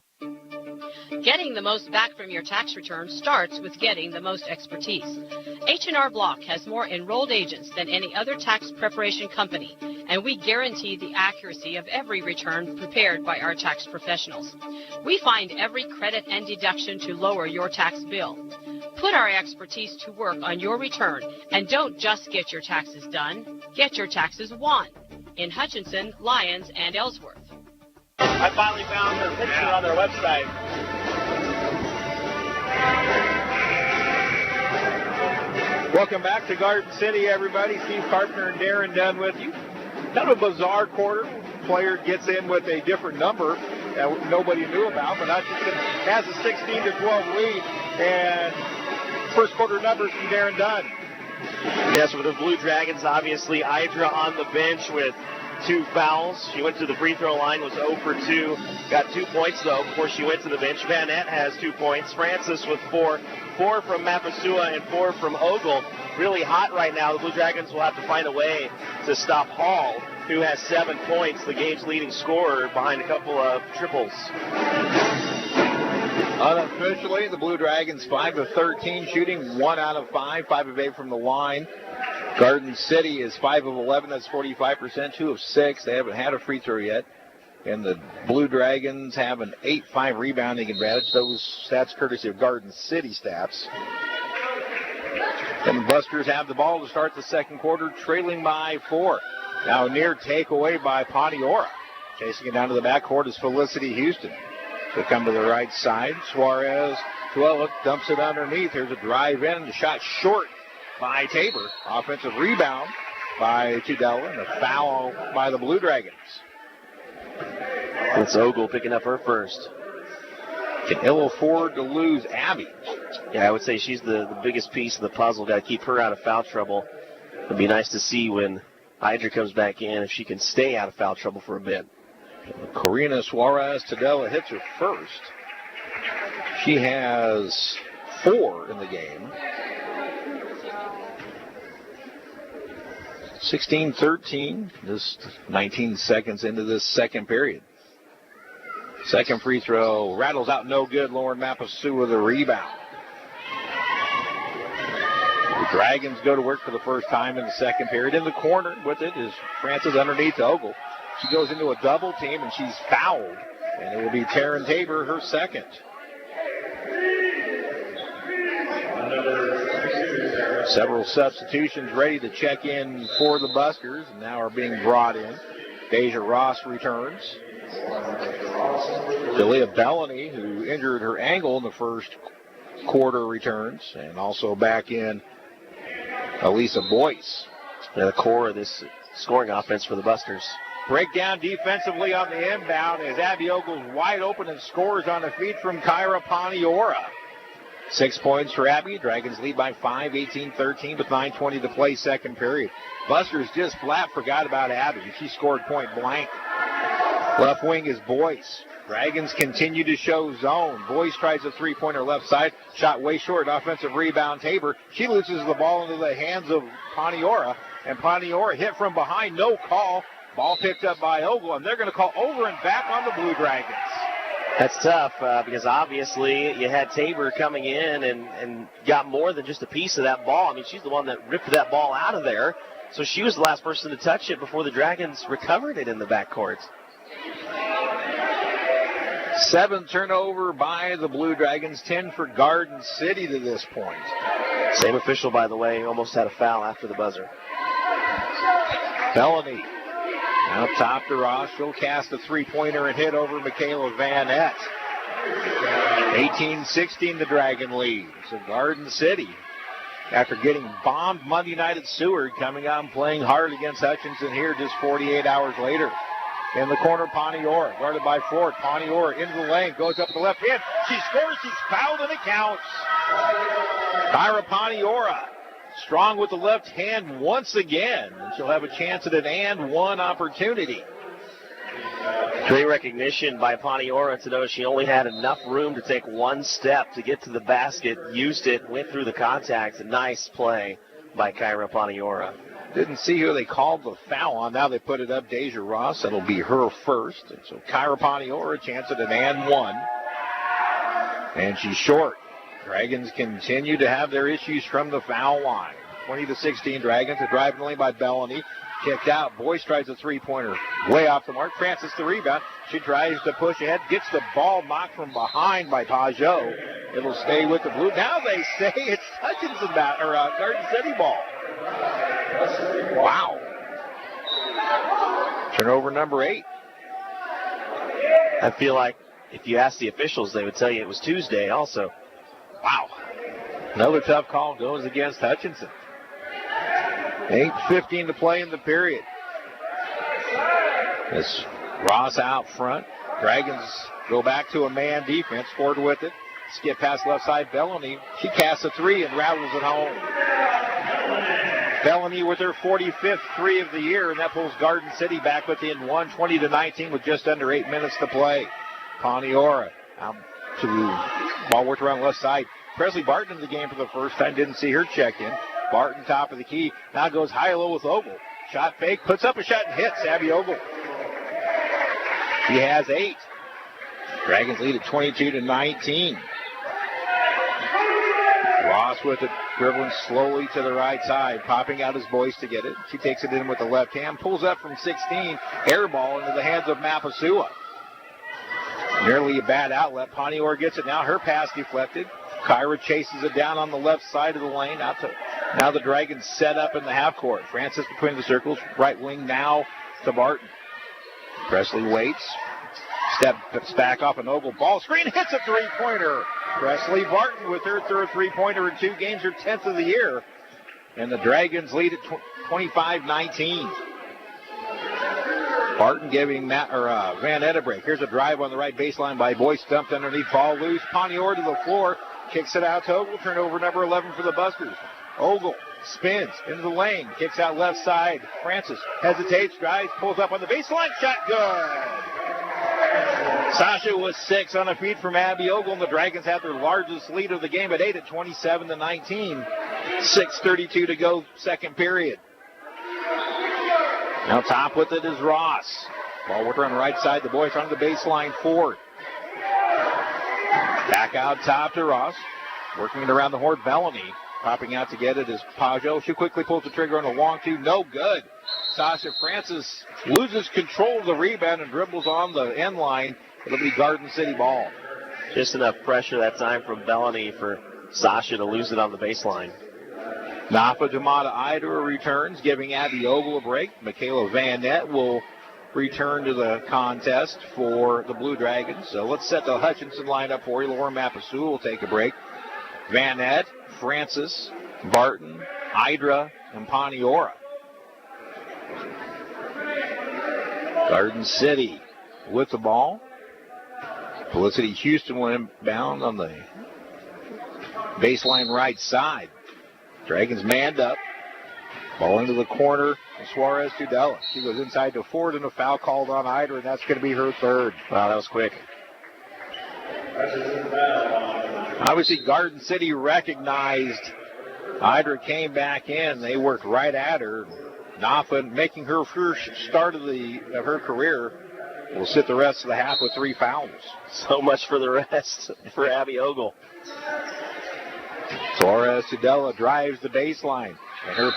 Getting the most back from your tax return starts with getting the most expertise. H&R Block has more enrolled agents than any other tax preparation company, and we guarantee the accuracy of every return prepared by our tax professionals. We find every credit and deduction to lower your tax bill. Put our expertise to work on your return, and don't just get your taxes done, get your taxes won. In Hutchinson, Lyons, and Ellsworth. I finally found their picture on their website. Welcome back to Garden City, everybody. Steve Carpenter and Darren Dunn with you. Kind of a bizarre quarter. Player gets in with a different number that nobody knew about, but Hutchinson has a 16-12 lead. And first quarter numbers from Darren Dunn. Yes, for the Blue Dragons, obviously, Idra on the bench with 2 fouls. She went to the free throw line, was 0 for 2. Got 2 points, though, before she went to the bench. Vanette has 2 points. Francis with 4. 4 from Mapasua and 4 from Ogle. Really hot right now. The Blue Dragons will have to find a way to stop Hall, who has 7 points, the game's leading scorer, behind a couple of triples. Unofficially, the Blue Dragons 5 of 13, shooting 1 out of 5, 5 of 8 from the line. Garden City is 5 of 11, that's 45%, 2 of 6. They haven't had a free throw yet. And the Blue Dragons have an 8-5 rebounding advantage. Those stats courtesy of Garden City stats. And the Busters have the ball to start the second quarter, trailing by 4. Now near takeaway by Pontiora. Chasing it down to the backcourt is Felicity Houston. They come to the right side. Suarez, 12, dumps it underneath. There's a drive in, and the shot short by Tabor. Offensive rebound by Tudela, and a foul by the Blue Dragons. That's Ogle picking up her first. Can ill afford to lose Abby. Yeah, I would say she's the biggest piece of the puzzle. Got to keep her out of foul trouble. It'd be nice to see when Idra comes back in if she can stay out of foul trouble for a bit. Corina Suarez Tudela hits her first. She has 4 in the game. 16-13, just 19 seconds into this second period. Second free throw rattles out, no good. Lauren Mapasua with a rebound. The Dragons go to work for the first time in the second period. In the corner with it is Francis underneath Ogle. She goes into a double team, and she's fouled. And it will be Taryn Tabor, her second. Several substitutions ready to check in for the Busters, and now are being brought in. Deja Ross returns. Delia Bellany, who injured her ankle in the first quarter, returns. And also back in Elisa Boyce. The core of this scoring offense for the Busters. Breakdown defensively on the inbound as Abby Ogle's wide open and scores on the feet from Kyra Paniora. 6 points for Abby. Dragons lead by 5, 18-13 with 9:20 to play second period. Busters just flat forgot about Abby. She scored point blank. Left wing is Boyce. Dragons continue to show zone. Boyce tries a three-pointer left side. Shot way short. Offensive rebound, Tabor. She loses the ball into the hands of Paniora. And Paniora hit from behind. No call. Ball picked up by Ogle. And they're going to call over and back on the Blue Dragons. That's tough because obviously you had Tabor coming in and got more than just a piece of that ball. I mean, she's the one that ripped that ball out of there. So she was the last person to touch it before the Dragons recovered it in the backcourt. 7 turnover by the Blue Dragons, 10 for Garden City to this point. Same official, by the way, almost had a foul after the buzzer. Bellany up top to Ross. She'll cast a three-pointer and hit over Michaela Vanette. 18-16 the Dragon lead. So Garden City, after getting bombed Monday night at Seward, coming out and playing hard against Hutchinson here just 48 hours later. In the corner, Paniora, guarded by Ford. Paniora into the lane, goes up the left hand. She scores, she's fouled, and it counts. Kyra Paniora, strong with the left hand once again. And she'll have a chance at an and one opportunity. Great recognition by Paniora to know she only had enough room to take one step to get to the basket, used it, went through the contact. A nice play by Kyra Paniora. Didn't see who they called the foul on. Now they put it up, Deja Ross. That'll be her first. And so Kyra Paniora, a chance at an and one. And she's short. Dragons continue to have their issues from the foul line. 20-16 Dragons. A drive in the lane by Bellany. Kicked out. Boyce tries a three-pointer. Way off the mark. Francis the rebound. She tries to push ahead. Gets the ball knocked from behind by Pajot. It'll stay with the Blue. Now they say it's Hutchinson Garden City ball. Wow. Turnover number 8. I feel like if you ask the officials, they would tell you it was Tuesday also. Wow. Another tough call goes against Hutchinson. 8:15 to play in the period. It's Ross out front. Dragons go back to a man defense. Ford with it. Skip past left side. Bellany. She casts a three and rattles it home. Bellany with her 45th three of the year, and that pulls Garden City back within 20-19 with just under 8 minutes to play. Poniora out to ball worked around left side. Presley Barton in the game for the first time. Didn't see her check in. Barton top of the key. Now goes high-low with Ogle. Shot fake. Puts up a shot and hits Abby Ogle. He has 8. Dragons lead at 22-19. Ross with it, dribbling slowly to the right side. Popping out his Boyce to get it. She takes it in with the left hand. Pulls up from 16. Air ball into the hands of Mapasua. Nearly a bad outlet. Ponior gets it now. Her pass deflected. Kyra chases it down on the left side of the lane. Now the Dragons set up in the half court. Francis between the circles. Right wing now to Barton. Presley waits. Steps back off an Ogle. Ball screen. Hits a three-pointer. Presley Barton with her third three-pointer in 2 games. Her 10th of the year. And the Dragons lead at 25-19. Barton giving Van Ed a break. Here's a drive on the right baseline by Boyce. Dumped underneath. Ball loose. Ponior to the floor. Kicks it out to Ogle. Turnover number 11 for the Busters. Ogle spins into the lane. Kicks out left side. Francis hesitates. Drives. Pulls up on the baseline. Shot good. Sasha was 6 on a feed from Abby Ogle. And the Dragons have their largest lead of the game at 8 at 27-19. 6:32 to go, second period. Now top with it is Ross. Ball worker on the right side. The Boys on the baseline. Ford. Back out top to Ross. Working it around the horn. Bellany. Popping out to get it is Pajot. She quickly pulls the trigger on a long two. No good. Sasha Francis loses control of the rebound and dribbles on the end line. It'll be Garden City ball. Just enough pressure that time from Bellany for Sasha to lose it on the baseline. Napa Damata Idra returns, giving Abby Ogle a break. Michaela Van Nett will return to the contest for the Blue Dragons. So let's set the Hutchinson lineup for you. Laura Mapasua will take a break. Van Nett, Francis, Barton, Idra, and Poniora. Garden City with the ball. Felicity Houston will inbound on the baseline right side. Dragons manned up. Ball into the corner. Suarez Tudela. She goes inside to Ford, and a foul called on Idra, and that's going to be her third. Wow, that was quick. Obviously, Garden City recognized Idra came back in. They worked right at her. Napa, making her first start of her career, will sit the rest of the half with 3 fouls. So much for the rest for Abby Ogle. Suarez Tudela drives the baseline. And her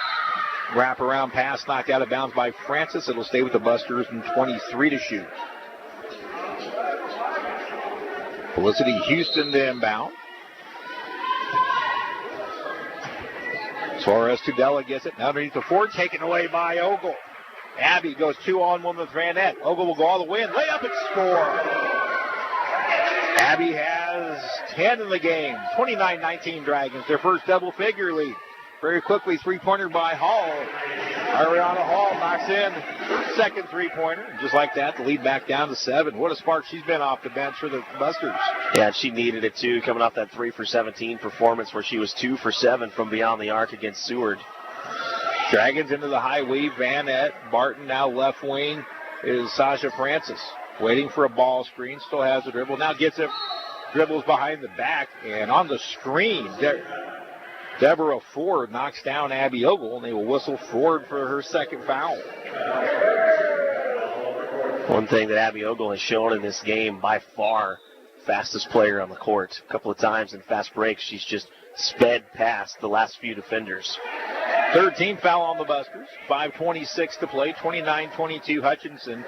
wraparound pass knocked out of bounds by Francis. It'll stay with the Busters and 23 to shoot. Felicity Houston to inbound. Suarez Tudela gets it. Now underneath the Ford, taken away by Ogle. Abby goes 2-on-1 with Van Nett. Ogle will go all the way and lay up and score. Abby has 10 in the game. 29-19 Dragons. Their first double-figure lead. Very quickly, three-pointer by Hall. Ariana Hall knocks in her second three-pointer. Just like that, the lead back down to 7. What a spark she's been off the bench for the Busters. Yeah, she needed it too, coming off that 3 for 17 performance where she was 2 for 7 from beyond the arc against Seward. Dragons into the high weave. Van Nett. Barton now left wing is Sasha Francis. Waiting for a ball screen. Still has the dribble. Now gets it. Dribbles behind the back. And on the screen, Deborah Ford knocks down Abby Ogle, and they will whistle Ford for her second foul. One thing that Abby Ogle has shown in this game by far fastest player on the court. A couple of times in fast breaks, she's just sped past the last few defenders. Third team foul on the Busters. 5:26 to play. 29-22 Hutchinson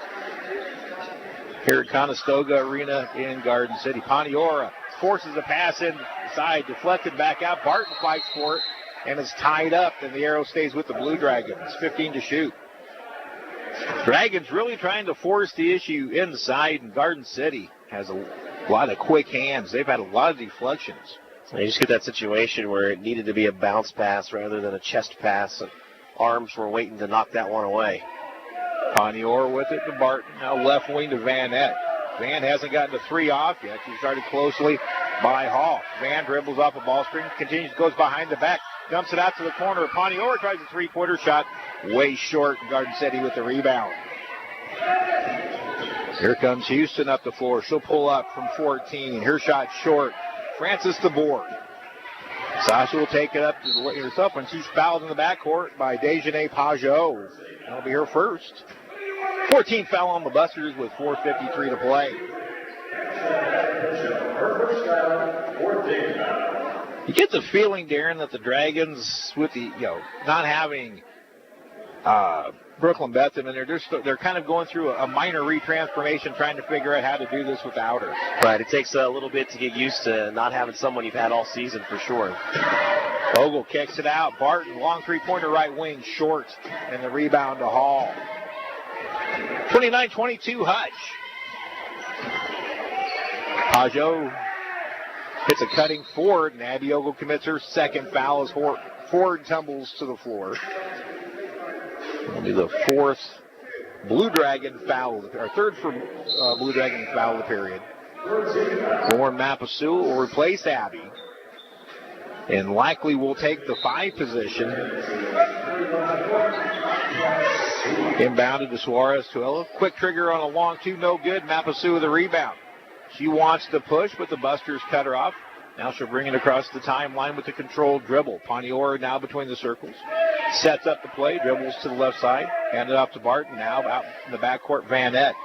here at Conestoga Arena in Garden City. Paniora forces a pass inside, deflected back out. Barton fights for it and is tied up, and the arrow stays with the Blue Dragons. 15 to shoot. Dragons really trying to force the issue inside, and Garden City has a lot of quick hands. They've had a lot of deflections. You just get that situation where it needed to be a bounce pass rather than a chest pass, and arms were waiting to knock that one away. Panior with it to Barton. Now left wing to Van Eck. Van hasn't gotten the three off yet. She's started closely by Hall. Van dribbles off a ball screen, continues, goes behind the back, dumps it out to the corner. Panior tries a three-pointer shot, way short. Garden City with the rebound. Here comes Houston up the floor. She'll pull up from 14. Her shot short. Francis the board. Sasha will take it up to herself, and she's fouled in the backcourt by Dejanay Pajot. That'll be her first. 14th foul on the Busters with 4:53 to play. You get the feeling, Darren, that the Dragons, with the not having Brooklyn Betham in there, they're kind of going through a minor retransformation, trying to figure out how to do this without her. Right, it takes a little bit to get used to not having someone you've had all season for sure. Ogle kicks it out. Barton, long three-pointer right wing, short, and the rebound to Hall. 29-22 Hutch. Pajot hits a cutting forward, and Abby Ogle commits her second foul as Ford tumbles to the floor. It'll be the fourth Blue Dragon foul, or third for Blue Dragon foul of the period. Lauren Mapasu will replace Abby, and likely will take the 5 position. Inbounded to Suarez to Ella. Quick trigger on a long two, no good. Mapasu with the rebound. She wants to push, but the Busters cut her off. Now she'll bring it across the timeline with the controlled dribble. Paniora now between the circles. Sets up the play, dribbles to the left side. Handed off to Barton. Now out in the backcourt, Van Eck.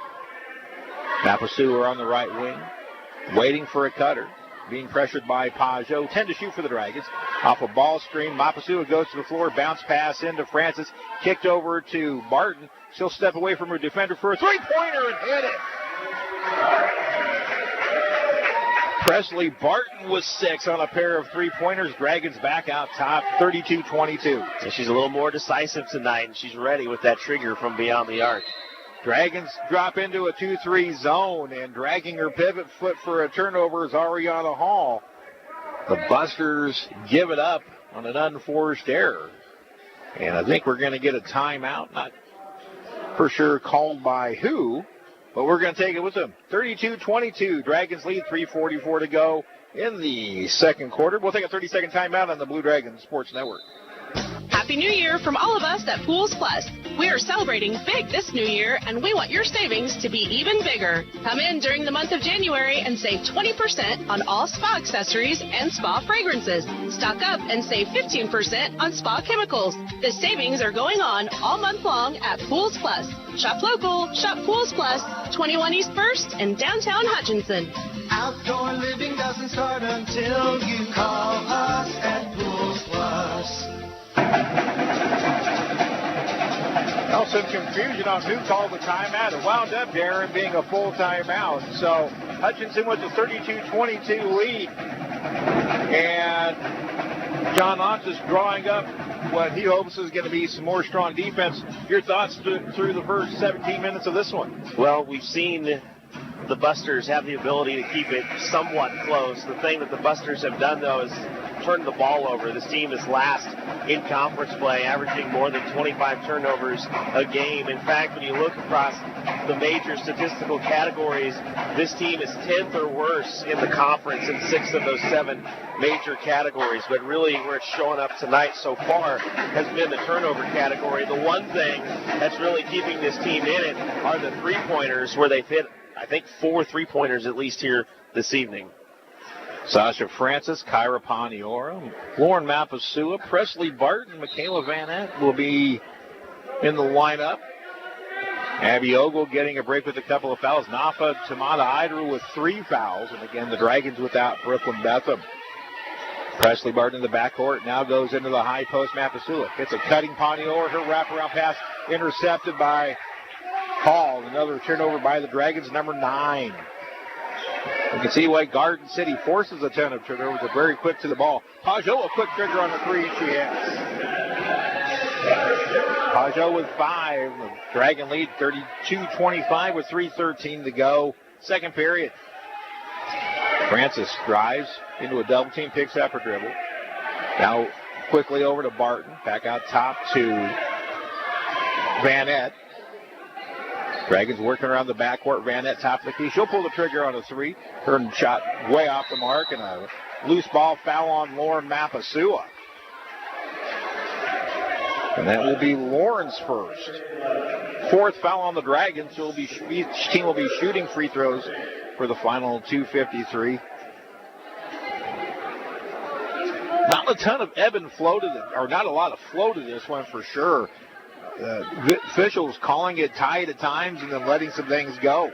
Mapasu are on the right wing. Waiting for a cutter. Being pressured by Pajot. 10 to shoot for the Dragons. Off a ball screen. Mapasua goes to the floor. Bounce pass into Francis. Kicked over to Barton. She'll step away from her defender for a three-pointer and hit it. Presley Barton was 6 on a pair of three-pointers. Dragons back out top, 32-22. So she's a little more decisive tonight, and she's ready with that trigger from beyond the arc. Dragons drop into a 2-3 zone, and dragging her pivot foot for a turnover is Ariana Hall. The Busters give it up on an unforced error. And I think we're going to get a timeout, not for sure called by who, but we're going to take it with them. 32-22, Dragons lead, 3:44 to go in the second quarter. We'll take a 30-second timeout on the Blue Dragon Sports Network. Happy New Year from all of us at Pools Plus. We are celebrating big this new year, and we want your savings to be even bigger. Come in during the month of January and save 20% on all spa accessories and spa fragrances. Stock up and save 15% on spa chemicals. The savings are going on all month long at Pools Plus. Shop local, shop Pools Plus, 21 East 1st in downtown Hutchinson. Outdoor living doesn't start until you call us at Pools Plus. Now some confusion on who called the timeout. It wound up, Darren, being a full timeout. So Hutchinson with a 32-22 lead. And John Onsis drawing up what he hopes is going to be some more strong defense. Your thoughts through the first 17 minutes of this one? Well, we've seen the Busters have the ability to keep it somewhat close. The thing that the Busters have done, though, is turn the ball over. This team is last in conference play, averaging more than 25 turnovers a game. In fact, when you look across the major statistical categories, this team is 10th or worse in the conference in 6 of those 7 major categories. But really, where it's showing up tonight so far has been the turnover category. The one thing that's really keeping this team in it are the three-pointers, where they've hit, I think, 4 three-pointers at least here this evening. Sasha Francis, Kyra Paniora, Lauren Mapasua, Presley Barton, Michaela Van Eck will be in the lineup. Abby Ogle getting a break with a couple of fouls. Nafa Tamada Idru with 3 fouls. And again, the Dragons without Brooklyn Betham. Presley Barton in the backcourt now goes into the high post. Mapasula gets a cutting Pontior. Her wraparound pass intercepted by Hall. Another turnover by the Dragons, number 9. You can see why Garden City forces a ton of turnovers. They're very quick to the ball. Pajot, a quick trigger on the 3. She hits. Pajot with 5. The Dragon lead 32-25 with 3:13 to go. Second period. Francis drives into a double team, picks up her dribble. Now quickly over to Barton. Back out top to Van Ette. Dragons working around the backcourt. Van Ette top of the key. She'll pull the trigger on a 3. Her shot way off the mark, and a loose ball foul on Lauren Mapasua. And that will be Lauren's first. 4th foul on the Dragons. So each team will be shooting free throws for the final 2:53. Not a ton of ebb and flow to this, or not a lot of flow to this one for sure. Officials calling it tight at times and then letting some things go.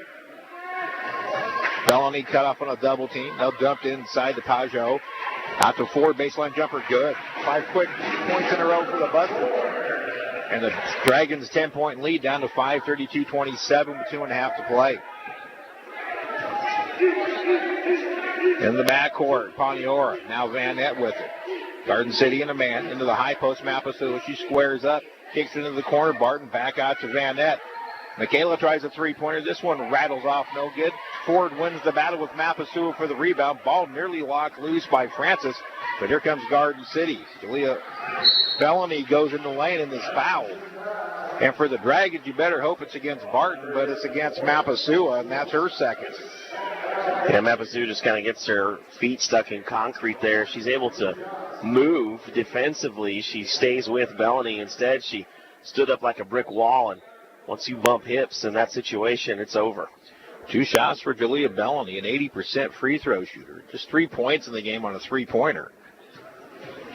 Bellany cut off on a double team. Now dumped inside to Pajot. Out to Ford, baseline jumper, good. 5 quick points in a row for the Busters. And the Dragons' 10-point lead down to 5, 32-27 with 2.5 to play. In the backcourt, Poniora. Now Van Ette with it. Garden City in a man. Into the high post, Mapasua. She squares up. Kicks into the corner. Barton back out to Van Ette. Michaela tries a 3-pointer. This one rattles off, no good. Ford wins the battle with Mapasua for the rebound. Ball nearly locked loose by Francis. But here comes Garden City. Julia Bellany goes in the lane and is fouled. And for the Dragons, you better hope it's against Barton, but it's against Mapasua, and that's her second. Yeah, Mapasua just kind of gets her feet stuck in concrete there. She's able to move defensively. She stays with Bellany. Instead, she stood up like a brick wall, and once you bump hips in that situation, it's over. 2 shots for Julia Bellany, an 80% free throw shooter. Just 3 points in the game on a 3-pointer.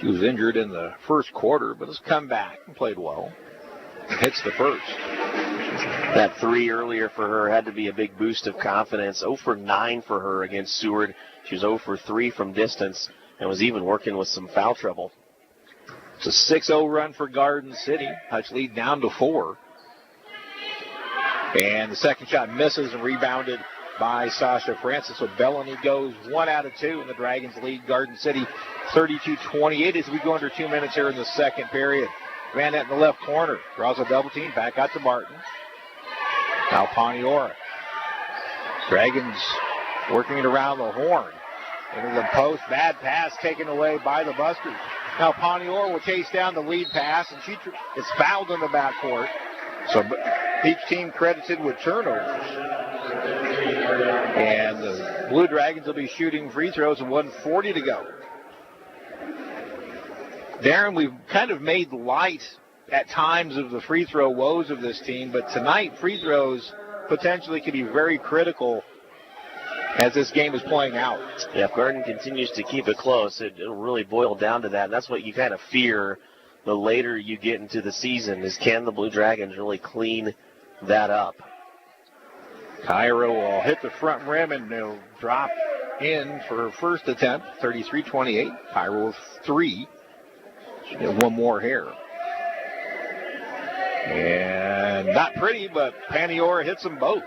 She was injured in the first quarter, but has come back and played well. Hits the first. That 3 earlier for her had to be a big boost of confidence. 0 for 9 for her against Seward. She was 0 for 3 from distance and was even working with some foul trouble. It's a 6-0 run for Garden City. Hutch lead down to 4. And the second shot misses and rebounded by Sasha Francis. So Bellany goes 1 out of 2, and the Dragons lead Garden City 32-28 as we go under 2 minutes here in the second period. Van Ette in the left corner. Draws a double team. Back out to Barton. Now Poniora. Dragons working it around the horn. Into the post. Bad pass taken away by the Busters. Now Poniora will chase down the lead pass, and she is fouled in the backcourt. So each team credited with turnovers. And the Blue Dragons will be shooting free throws with 1:40 to go. Darren, we've kind of made light at times of the free throw woes of this team, but tonight free throws potentially could be very critical as this game is playing out. Yeah, if Garden continues to keep it close, it'll really boil down to that. And that's what you kind of fear the later you get into the season, is can the Blue Dragons really clean that up? Cairo will hit the front rim and they'll drop in for her first attempt, 33-28. Cairo with 3. She did 1 more here. And not pretty, but Paniora hits them both.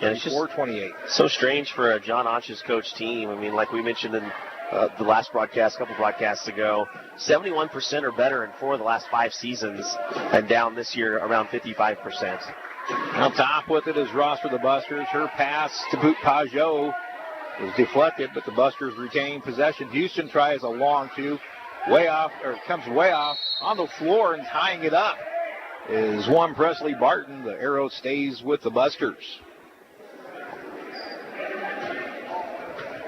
And it's just 4-28. So strange for a John Otch's coach team. I mean, like we mentioned in the last broadcast, a couple broadcasts ago, 71% or better in 4 of the last 5 seasons, and down this year around 55%. On top with it is Ross for the Busters. Her pass to boot Pajot was deflected, but the Busters retain possession. Houston tries a long 2. Way off, or comes way off on the floor, and tying it up is one Presley Barton. The arrow stays with the Busters.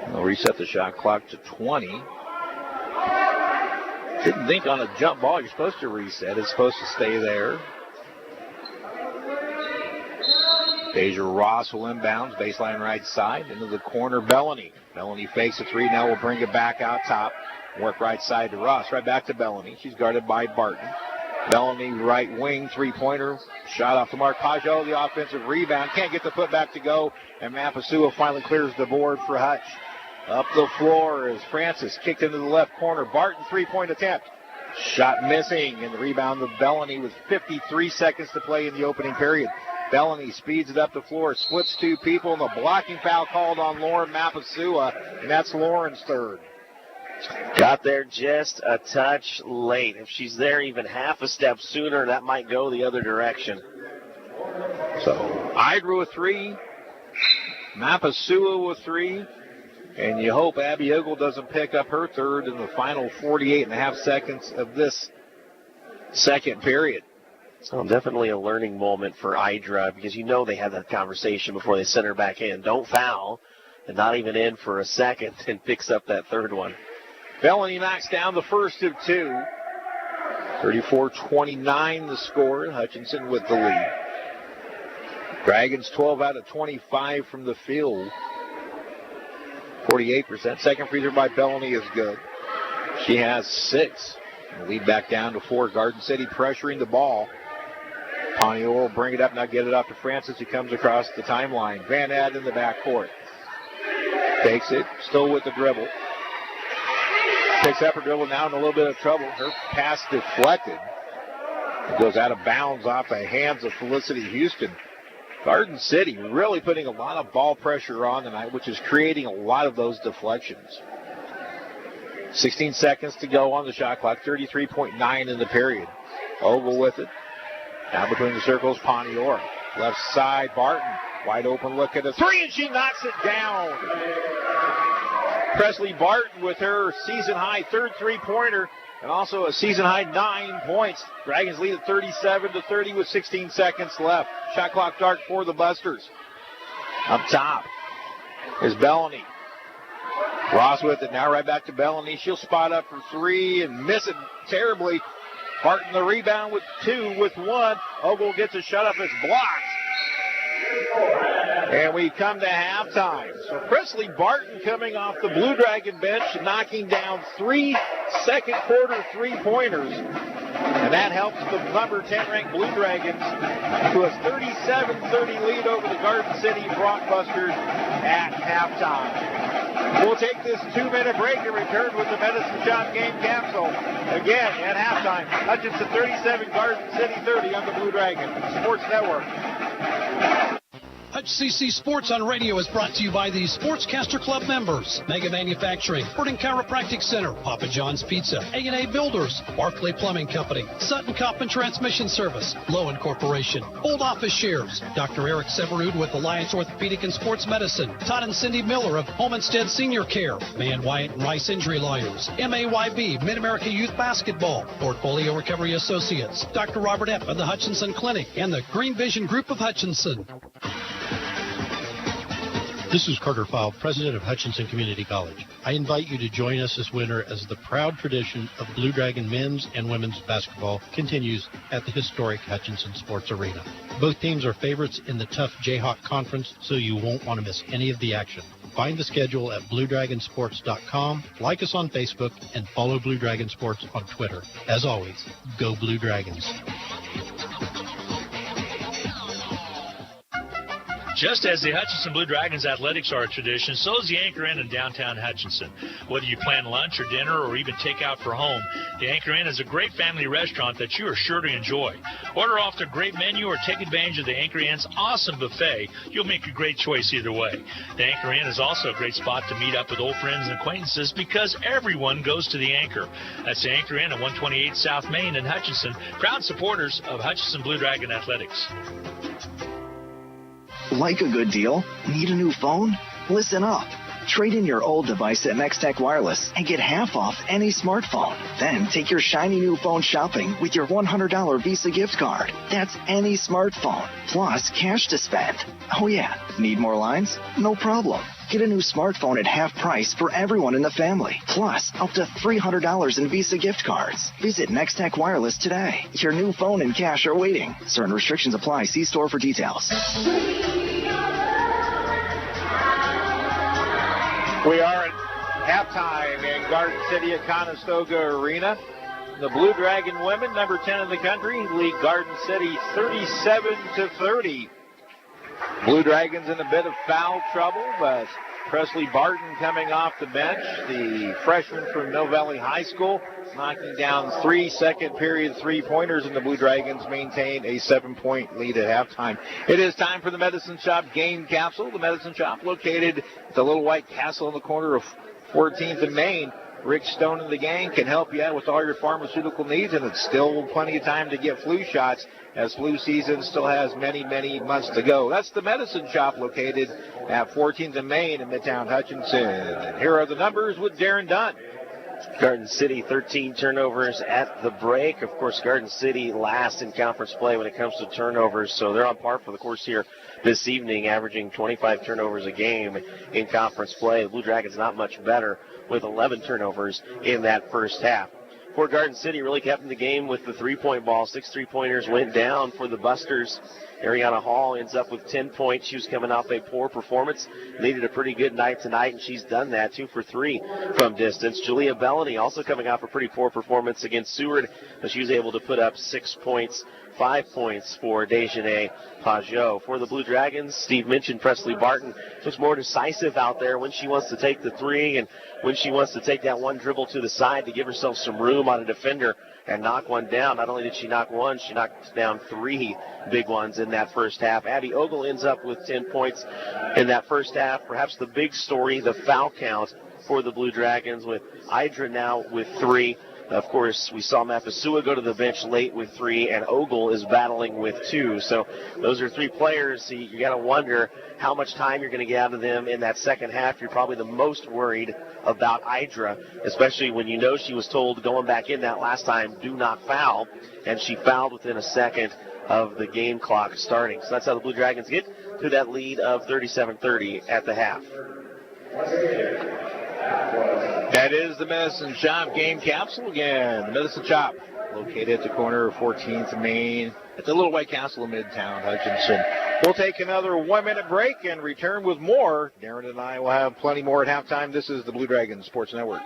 They'll reset the shot clock to 20. Didn't think on a jump ball you're supposed to reset. It's supposed to stay there. Deja Ross will inbounds, baseline right side, into the corner, Bellany. Bellany fakes a 3, now will bring it back out top. Work right side to Ross, right back to Bellany. She's guarded by Barton. Bellamy, right wing, three-pointer. Shot off the mark. Pajot, the offensive rebound. Can't get the putback to go. And Mapasua finally clears the board for Hutch. Up the floor is Francis. Kicked into the left corner. Barton, three-point attempt. Shot missing. And the rebound of Bellamy with 53 seconds to play in the opening period. Bellamy speeds it up the floor. Splits two people. And the blocking foul called on Lauren Mapasua. And that's Lauren's third. Got there just a touch late. If she's there even half a step sooner, that might go the other direction. So, Idra with three, Mapasua with three, and you hope Abby Ogle doesn't pick up her third in the final 48.5 seconds of this second period. So definitely a learning moment for Idra, because you know they had that conversation before they sent her back in. Don't foul, and not even in for a second, and picks up that third one. Bellamy knocks down the first of two. 34-29 the score. Hutchinson with the lead. Dragons 12 out of 25 from the field. 48%. Second free throw by Bellamy is good. She has 6. And lead back down to 4. Garden City pressuring the ball. Ponyo will bring it up, now get it up to Francis, who comes across the timeline. Van Add in the backcourt. Takes it, still with the dribble. Takes up her dribble, now in a little bit of trouble. Her pass deflected. It goes out of bounds off the hands of Felicity Houston. Garden City really putting a lot of ball pressure on tonight, which is creating a lot of those deflections. 16 seconds to go on the shot clock, 33.9 in the period. Ogle with it. Now between the circles, Pontiora. Left side, Barton. Wide open look at a three, and she knocks it down. Presley Barton with her season-high third three-pointer and also a season-high 9 points. Dragons lead at 37-30 with 16 seconds left. Shot clock start for the Busters. Up top is Bellamy. Ross with it, now right back to Bellamy. She'll spot up for three and miss it terribly. Barton the rebound with 2 with 1. Ogle gets a shot up, it's blocked. And we come to halftime. So Presley Barton coming off the Blue Dragon bench, knocking down 3 second quarter three-pointers. And that helps the number 10 ranked Blue Dragons to a 37-30 lead over the Garden City Broncbusters at halftime. We'll take this 2-minute break and return with the Medicine Shop game capsule. Again, at halftime, Hutchinson 37, Garden City 30 on the Blue Dragon Sports Network. HCC Sports on Radio is brought to you by the Sportscaster Club members. Mega Manufacturing, Burton Chiropractic Center, Papa John's Pizza, A&A Builders, Barclay Plumbing Company, Sutton Coppin Transmission Service, Lowen Corporation, Old Office Shares, Dr. Eric Severud with Alliance Orthopedic and Sports Medicine, Todd and Cindy Miller of Homestead Senior Care, Van Wyatt and Rice Injury Lawyers, MAYB, Mid-America Youth Basketball, Portfolio Recovery Associates, Dr. Robert Epp of the Hutchinson Clinic, and the Green Vision Group of Hutchinson. This is Carter File, president of Hutchinson Community College. I invite you to join us this winter as the proud tradition of Blue Dragon men's and women's basketball continues at the historic Hutchinson Sports Arena. Both teams are favorites in the tough Jayhawk Conference, so you won't want to miss any of the action. Find the schedule at BlueDragonSports.com, like us on Facebook, and follow Blue Dragon Sports on Twitter. As always, go Blue Dragons. Just as the Hutchinson Blue Dragons athletics are a tradition, so is the Anchor Inn in downtown Hutchinson. Whether you plan lunch or dinner or even take out for home, the Anchor Inn is a great family restaurant that you are sure to enjoy. Order off their great menu or take advantage of the Anchor Inn's awesome buffet. You'll make a great choice either way. The Anchor Inn is also a great spot to meet up with old friends and acquaintances because everyone goes to the Anchor. That's the Anchor Inn at 128 South Main in Hutchinson, proud supporters of Hutchinson Blue Dragon Athletics. Like a good deal? Need a new phone? Listen up. Trade in your old device at Nextech Wireless and get half off any smartphone. Then take your shiny new phone shopping with your $100 Visa gift card. That's any smartphone, plus cash to spend. Oh yeah, need more lines? No problem. Get a new smartphone at half price for everyone in the family, plus up to $300 in Visa gift cards. Visit Nextech Wireless today. Your new phone and cash are waiting. Certain restrictions apply. See store for details. We are at halftime in Garden City at Conestoga Arena. The Blue Dragon women, number 10 in the country, lead Garden City 37-30. Blue Dragons in a bit of foul trouble, but Presley Barton coming off the bench, the freshman from Mill Valley High School, knocking down 3 second-period three-pointers, and the Blue Dragons maintain a 7-point lead at halftime. It is time for the Medicine Shop game capsule. The Medicine Shop located at the Little White Castle in the corner of 14th and Main. Rick Stone and the gang can help you out with all your pharmaceutical needs, and it's still plenty of time to get flu shots, as flu season still has many, many months to go. That's the Medicine Shop located at 14th and Main in Midtown Hutchinson. And here are the numbers with Darren Dunn. Garden City, 13 turnovers at the break. Of course, Garden City last in conference play when it comes to turnovers, so they're on par for the course here this evening, averaging 25 turnovers a game in conference play. The Blue Dragons not much better with 11 turnovers in that first half. For Garden City, really kept in the game with the three-point ball. 6 three-pointers went down for the Busters. Ariana Hall ends up with 10 points. She was coming off a poor performance. Needed a pretty good night tonight, and she's done that. 2 for 3 from distance. Julia Bellany also coming off a pretty poor performance against Seward, but she was able to put up 6 points. 5 points for Dejanay Pajot. For the Blue Dragons, Steve mentioned Presley Barton, just more decisive out there when she wants to take the three and when she wants to take that one dribble to the side to give herself some room on a defender and knock one down. Not only did she knock one, she knocked down 3 big ones in that first half. Abby Ogle ends up with 10 points in that first half. Perhaps the big story, the foul count for the Blue Dragons, with Idra now with 3. Of course, we saw Mapasua go to the bench late with 3, and Ogle is battling with 2. So those are 3 players. So you got to wonder how much time you're going to get out of them in that second half. You're probably the most worried about Idra, especially when you know she was told going back in that last time, do not foul, and she fouled within a second of the game clock starting. So that's how the Blue Dragons get to that lead of 37-30 at the half. That is the Medicine Shop game capsule again. The Medicine Shop, located at the corner of 14th and Main at the Little White Castle in Midtown Hutchinson. We'll take another 1-minute break and return with more. Darren and I will have plenty more at halftime. This is the Blue Dragon Sports Network.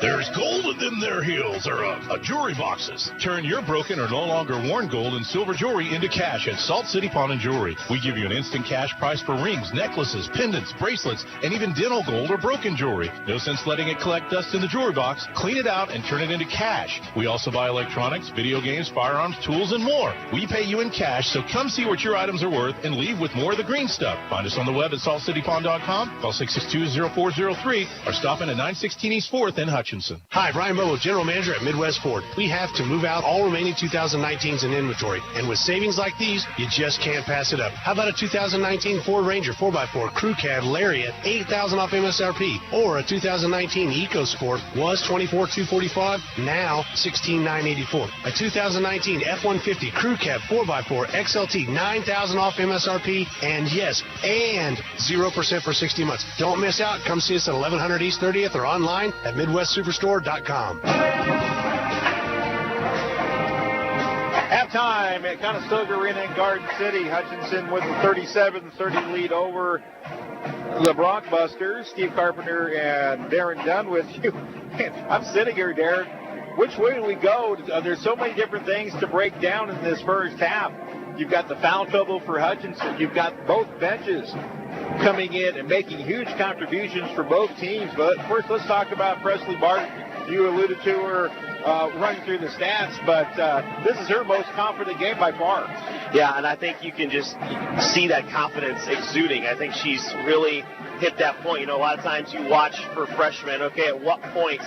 There's gold in their heels or jewelry boxes. Turn your broken or no longer worn gold and silver jewelry into cash at Salt City Pawn and Jewelry. We give you an instant cash price for rings, necklaces, pendants, bracelets, and even dental gold or broken jewelry. No sense letting it collect dust in the jewelry box. Clean it out and turn it into cash. We also buy electronics, video games, firearms, tools, and more. We pay you in cash, so come see what your items are worth and leave with more of the green stuff. Find us on the web at saltcitypawn.com. Call 662-0403 or stop in at 916 East 4th in Hutchinson. Hi, Brian Bobo, General Manager at Midwest Ford. We have to move out all remaining 2019s in inventory, and with savings like these, you just can't pass it up. How about a 2019 Ford Ranger 4x4 Crew Cab Lariat, $8,000 off MSRP, or a 2019 EcoSport was $24,245, now $16,984. A 2019 F-150 Crew Cab 4x4 XLT, $9,000 off MSRP, and yes, and 0% for 60 months. Don't miss out. Come see us at 1100 East 30th or online at MidwestSuperstore.com. Halftime at Conestoga Arena in Garden City. Hutchinson with a 37-30 lead over the Broncbusters. Steve Carpenter and Darren Dunn with you. I'm sitting here, Darren. Which way do we go? There's so many different things to break down in this first half. You've got the foul trouble for Hutchinson. You've got both benches coming in and making huge contributions for both teams. But first, let's talk about Presley Barton. You alluded to her running through the stats, but this is her most confident game by far. Yeah, and I think you can just see that confidence exuding. I think she's really hit that point. You know, a lot of times you watch for freshmen, okay, at what point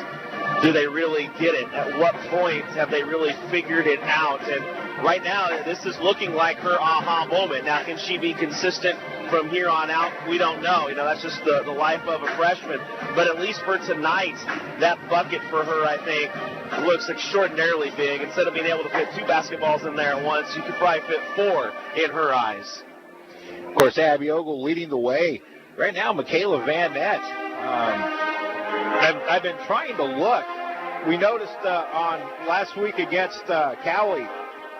do they really get it? At what point have they really figured it out? And right now, this is looking like her aha moment. Now, can she be consistent from here on out? We don't know. You know, that's just the life of a freshman. But at least for tonight, that bucket for her, I think, looks extraordinarily big. Instead of being able to fit 2 basketballs in there at once, you could probably fit 4 in her eyes. Of course, Abby Ogle leading the way. Right now, Michaela Van Nett. I've been trying to look. We noticed on last week against Cowley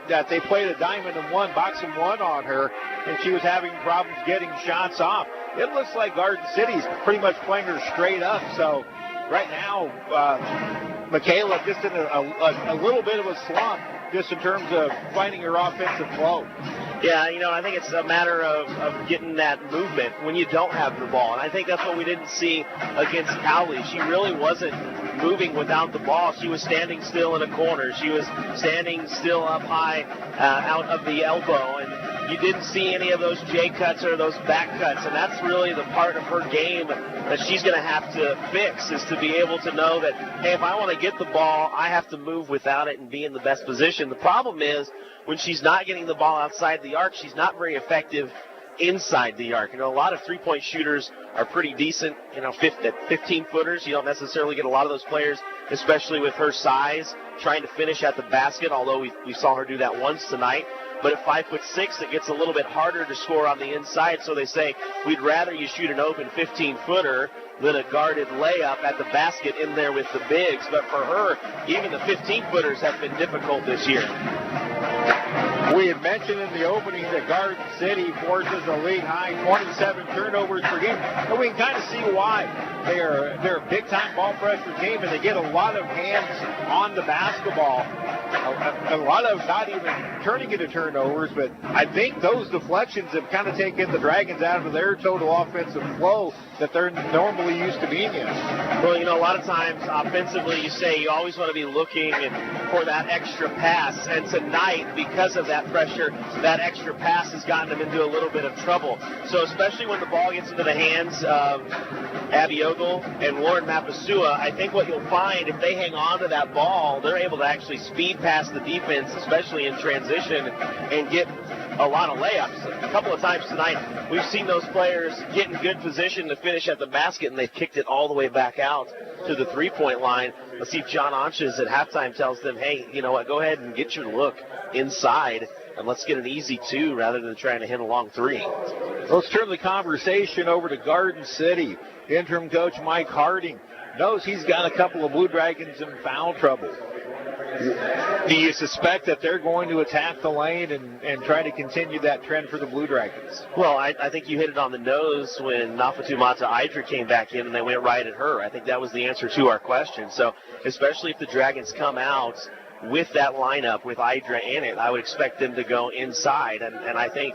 that they played a diamond and one, box and one on her, and she was having problems getting shots off. It looks like Garden City's pretty much playing her straight up, so right now, Michaela just in a little bit of a slump just in terms of finding her offensive flow. Yeah, I think it's a matter of getting that movement when you don't have the ball. And I think that's what we didn't see against Cowley. She really wasn't moving without the ball. She was standing still in a corner. She was standing still up high out of the elbow. And you didn't see any of those J cuts or those back cuts. And that's really the part of her game that she's going to have to fix, is to be able to know that, hey, if I want to get the ball, I have to move without it and be in the best position. The problem is, when she's not getting the ball outside the arc, she's not very effective inside the arc. A lot of three-point shooters are pretty decent, 15-footers. You don't necessarily get a lot of those players, especially with her size, trying to finish at the basket, although we saw her do that once tonight. But at 5'6", it gets a little bit harder to score on the inside, so they say we'd rather you shoot an open 15-footer than a guarded layup at the basket in there with the bigs. But for her, even the 15-footers have been difficult this year. We had mentioned in the opening that Garden City forces a league-high 27 turnovers per game, and we can kind of see why. They're a big-time ball pressure team, and they get a lot of hands on the basketball. A lot of not even turning into turnovers, but I think those deflections have kind of taken the Dragons out of their total offensive flow that they're normally used to being in. Well, a lot of times offensively you say you always want to be looking for that extra pass, and tonight, because of that pressure, that extra pass has gotten them into a little bit of trouble. So especially when the ball gets into the hands of Abby Ogle and Lauren Mapasua, I think what you'll find, if they hang on to that ball, they're able to actually speed past the defense, especially in transition, and get a lot of layups. A couple of times tonight, we've seen those players get in good position to finish at the basket, and they've kicked it all the way back out to the three-point line. Let's see if John Anches at halftime tells them, hey, you know what, go ahead and get your look inside, and let's get an easy two rather than trying to hit a long three. Let's turn the conversation over to Garden City. Interim coach Mike Harding knows he's got a couple of Blue Dragons in foul trouble. Do you suspect that they're going to attack the lane and try to continue that trend for the Blue Dragons? Well, I think you hit it on the nose when Nafatu Mata-Idra came back in and they went right at her. I think that was the answer to our question. So especially if the Dragons come out with that lineup with Idra in it, I would expect them to go inside. And I think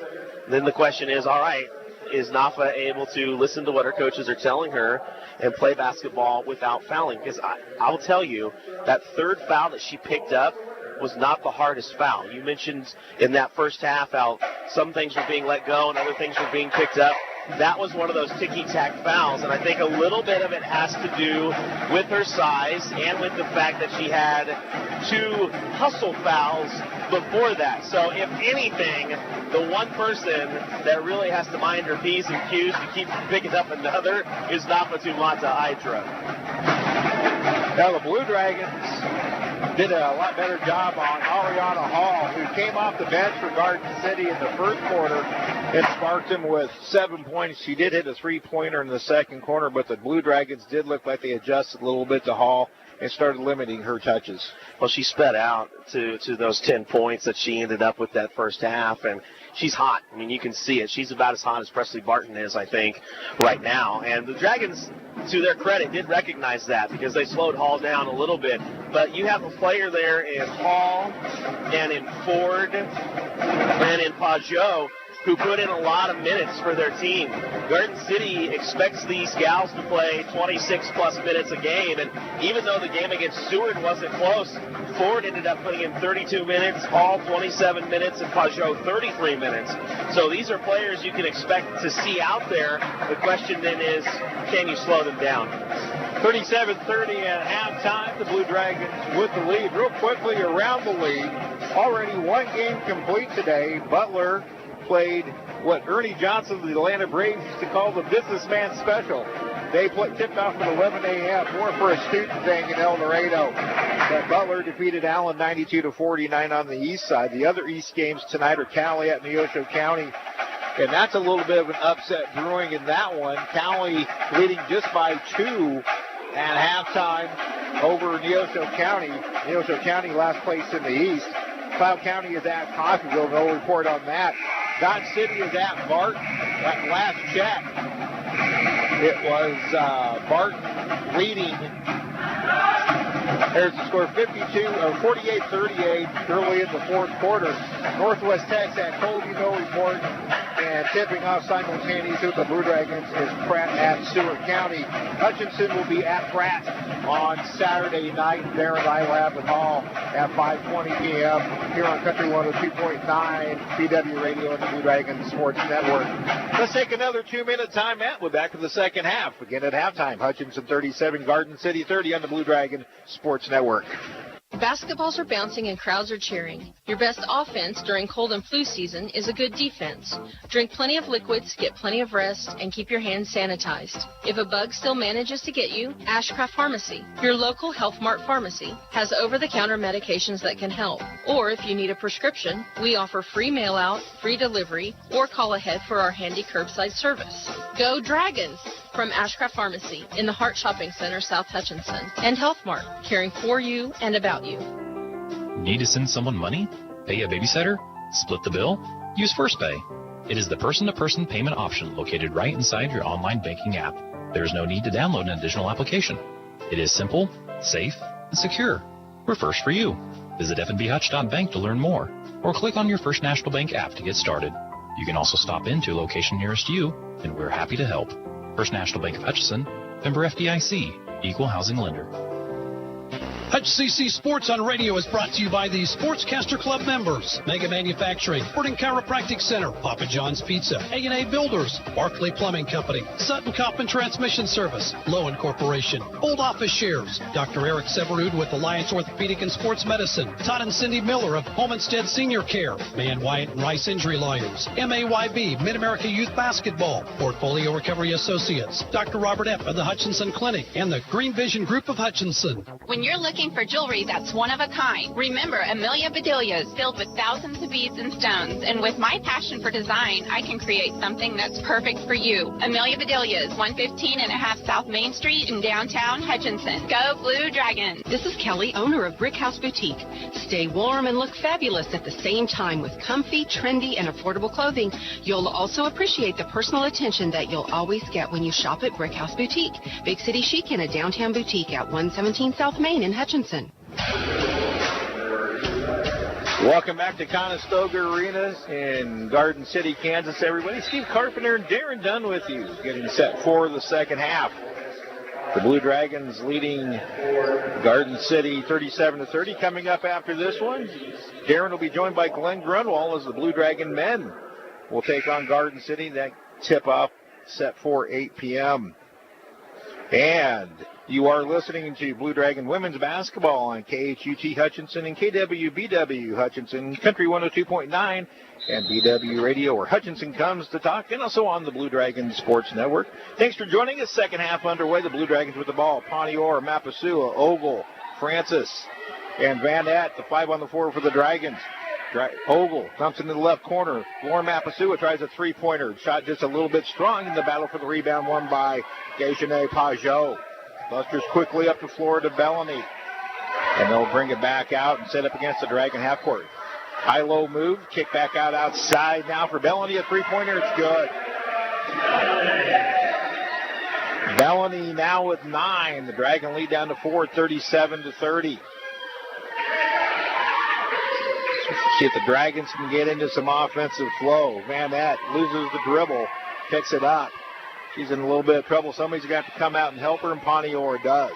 then the question is, all right, is Nafa able to listen to what her coaches are telling her and play basketball without fouling? Because I will tell you, that third foul that she picked up was not the hardest foul. You mentioned in that first half how some things were being let go and other things were being picked up. That was one of those ticky-tack fouls, and I think a little bit of it has to do with her size and with the fact that she had two hustle fouls before that. So if anything, the one person that really has to mind her P's and Q's to keep from picking up another is Nafatu Mata-Idra. Now the Blue Dragons did a lot better job on Ariana Hall, who came off the bench for Garden City in the first quarter and sparked him with 7 points. She did hit a three-pointer in the second quarter, but the Blue Dragons did look like they adjusted a little bit to Hall and started limiting her touches. Well, she sped out to those 10 points that she ended up with that first half, and she's hot. I mean, you can see it. She's about as hot as Presley Barton is, I think, right now. And the Dragons, to their credit, did recognize that because they slowed Hall down a little bit. But you have a player there in Hall and in Ford and in Pajot who put in a lot of minutes for their team. Garden City expects these gals to play 26-plus minutes a game, and even though the game against Seward wasn't close, Ford ended up putting in 32 minutes, Hall 27 minutes, and Pajot 33 minutes. So these are players you can expect to see out there. The question then is, can you slow them down? 37-30 at halftime. The Blue Dragons with the lead. Real quickly around the league, already one game complete today. Butler played what Ernie Johnson of the Atlanta Braves used to call the businessman special. They tipped off at 11 a.m. more for a student thing in El Dorado. But Butler defeated Allen 92-49 on the east side. The other east games tonight are Cowley at Neosho County. And that's a little bit of an upset brewing in that one. Cowley leading just by 2 at halftime over Neosho County. Neosho County last place in the east. Cloud County is at Coffeyville. No report on that. Dodge City is at Barton. That last check. It was Barton leading. There's the score 48-38 early in the fourth quarter. Northwest Tech's at Colby No report, and tipping off simultaneously with the Blue Dragons is Pratt at Stewart County. Hutchinson will be at Pratt on Saturday night. There at iLab Hall at 5:20 p.m. here on Country 102.9 BW Radio and the Blue Dragons Sports Network. Let's take another 2-minute timeout. We're back to the second half. Again at halftime, Hutchinson 37, Garden City 30 on the Blue Dragon Sports Network. Basketballs are bouncing and crowds are cheering. Your best offense during cold and flu season is a good defense. Drink plenty of liquids, get plenty of rest, and keep your hands sanitized. If a bug still manages to get you, Ashcraft Pharmacy, your local Health Mart pharmacy, has over-the-counter medications that can help. Or if you need a prescription, we offer free mail-out, free delivery, or call ahead for our handy curbside service. Go Dragons! From Ashcraft Pharmacy in the Hart Shopping Center, South Hutchinson, and Health Mart, caring for you and about you. Need to send someone money? Pay a babysitter? Split the bill? Use First Pay. It is the person-to-person payment option located right inside your online banking app. There is no need to download an additional application. It is simple, safe, and secure. We're first for you. Visit fnbhutch.bank to learn more, or click on your First National Bank app to get started. You can also stop into a location nearest you, and we're happy to help. First National Bank of Hutchinson, member FDIC, equal housing lender. HCC Sports on Radio is brought to you by the Sportscaster Club members. Mega Manufacturing, Sporting Chiropractic Center, Papa John's Pizza, A&A Builders, Barclay Plumbing Company, Sutton Coffin Transmission Service, Lowen Corporation, Old Office Shares, Dr. Eric Severud with Alliance Orthopedic and Sports Medicine, Todd and Cindy Miller of Homestead Senior Care, Man Wyatt and Rice Injury Lawyers, MAYB, Mid-America Youth Basketball, Portfolio Recovery Associates, Dr. Robert F. of the Hutchinson Clinic, and the Green Vision Group of Hutchinson. When you're looking for jewelry that's one of a kind, remember Amelia Bedelia's filled with thousands of beads and stones, and with my passion for design, I can create something that's perfect for you. Amelia Bedelia's, 115.5 South Main Street in downtown Hutchinson. Go Blue Dragon! This is Kelly, owner of Brick House Boutique. Stay warm and look fabulous at the same time with comfy, trendy, and affordable clothing. You'll also appreciate the personal attention that you'll always get when you shop at Brick House Boutique. Big City Chic in a downtown boutique at 117 South Main in Hutchinson. Welcome back to Conestoga Arena in Garden City, Kansas, everybody. Steve Carpenter and Darren Dunn with you, getting set for the second half. The Blue Dragons leading Garden City 37-30. Coming up after this one, Darren will be joined by Glenn Grunwald as the Blue Dragon men will take on Garden City. That tip-off set for 8 p.m. And you are listening to Blue Dragon women's basketball on KHUT Hutchinson and KWBW Hutchinson, Country 102.9, and BW Radio, where Hutchinson comes to talk, and also on the Blue Dragon Sports Network. Thanks for joining us. Second half underway. The Blue Dragons with the ball. Pontior, Mapasua, Ogle, Francis, and Van Nett, the 5 on the floor for the Dragons. Ogle dumps into the left corner. Lauren Mapasua tries a three-pointer. Shot just a little bit strong in the battle for the rebound, won by Gayshane Pajot. Busters quickly up the floor to Bellany. And they'll bring it back out and set up against the Dragon half court. High-low move. Kick back out outside now for Bellany. A three-pointer. It's good. Bellany now with 9. The Dragon lead down to 4, 37-30. See if the Dragons can get into some offensive flow. Van Nett loses the dribble, picks it up. She's in a little bit of trouble. Somebody's got to come out and help her, and Pontior does.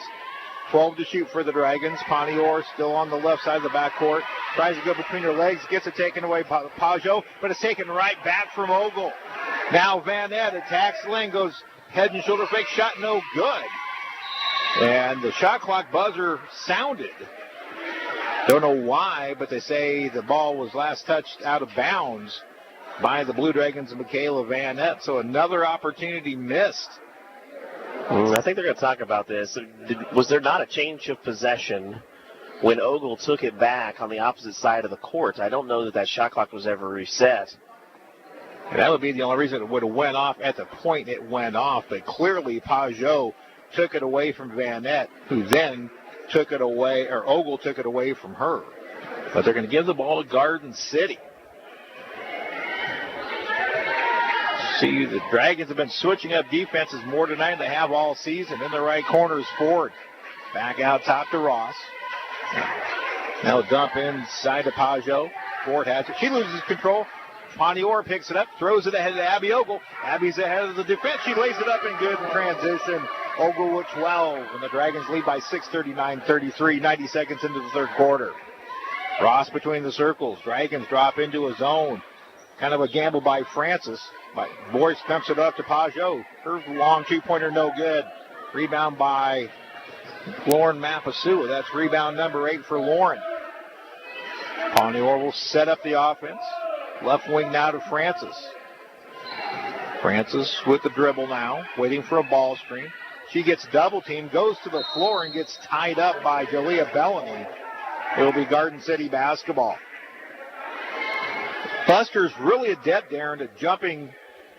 12 to shoot for the Dragons. Pontior still on the left side of the backcourt. Tries to go between her legs, gets it taken away by Pajot, but it's taken right back from Ogle. Now Van Nett attacks Lynn, goes head and shoulder fake shot, no good. And the shot clock buzzer sounded. Don't know why, but they say the ball was last touched out of bounds by the Blue Dragons and Michaela Van Nett. So another opportunity missed. I think they're going to talk about this. Was there not a change of possession when Ogle took it back on the opposite side of the court? I don't know that shot clock was ever reset. And that would be the only reason it would have went off at the point it went off. But clearly Pajot took it away from Van Nett, who then took it away, or Ogle took it away from her. But they're going to give the ball to Garden City. See, the Dragons have been switching up defenses more tonight than they have all season. In the right corner is Ford. Back out top to Ross. Now dump inside to Pajot. Ford has it. She loses control. Ponior picks it up, throws it ahead to Abby Ogle. Abby's ahead of the defense. She lays it up in good in transition. Ogle with 12, and the Dragons lead by 6, 39-33, 90 seconds into the third quarter. Ross between the circles. Dragons drop into a zone. Kind of a gamble by Francis. Boyce dumps it up to Pajot. Her long two-pointer no good. Rebound by Lauren Mapasua. That's rebound number 8 for Lauren. Ponior will set up the offense. Left wing now to Francis. Francis with the dribble now, waiting for a ball screen. She gets double teamed, goes to the floor, and gets tied up by Jalea Bellamy. It'll be Garden City basketball. Busters really adept, Darren, at jumping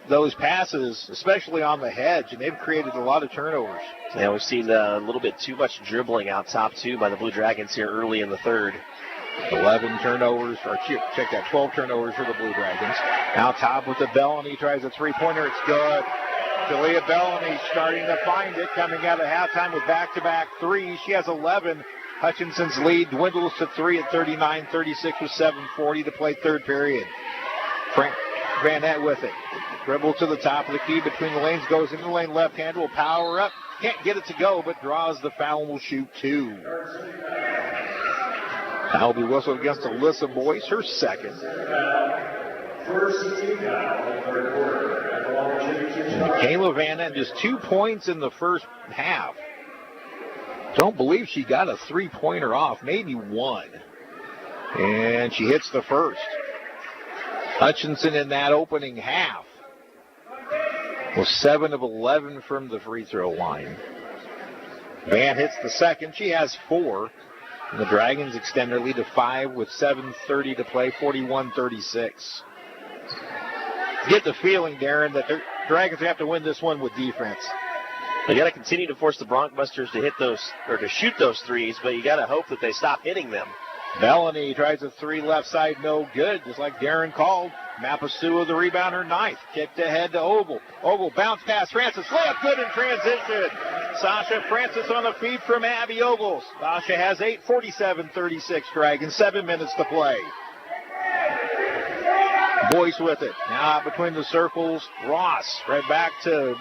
those passes, especially on the hedge, and they've created a lot of turnovers. Yeah, we've seen a little bit too much dribbling out top, too, by the Blue Dragons here early in the third. 11 turnovers, or check that, 12 turnovers for the Blue Dragons. Now top with the Bellamy, tries a three-pointer, it's good. Jalea Bellamy starting to find it, coming out of halftime with back-to-back threes. She has 11. Hutchinson's lead dwindles to 3 at 39-36 with 7:40 to play third period. Frank Vanette with it. Dribble to the top of the key between the lanes, goes into the lane, left hand will power up. Can't get it to go, but draws the foul and will shoot 2. That'll be whistled against Alyssa Boyce, her second. Kayla Vanette just 2 points in the first half. Don't believe she got a three-pointer off, maybe one. And she hits the first. Hutchinson in that opening half was 7 of 11 from the free throw line. Van hits the second. She has 4. And the Dragons extend their lead to 5 with 7:30 to play, 41-36. Get the feeling, Darren, that the Dragons have to win this one with defense. They got to continue to force the Broncbusters to hit those, or to shoot those threes, but you got to hope that they stop hitting them. Bellamy tries a 3 left side, no good, just like Darren called. Mapasua the rebound, her 9th. Kicked ahead to Ogle. Ogle bounce pass, Francis, layup good in transition. Sasha Francis on the feed from Abby Ogles. Sasha has 8, 47-36 Dragons, 7 minutes to play. Boyce with it. Now between the circles, Ross right back to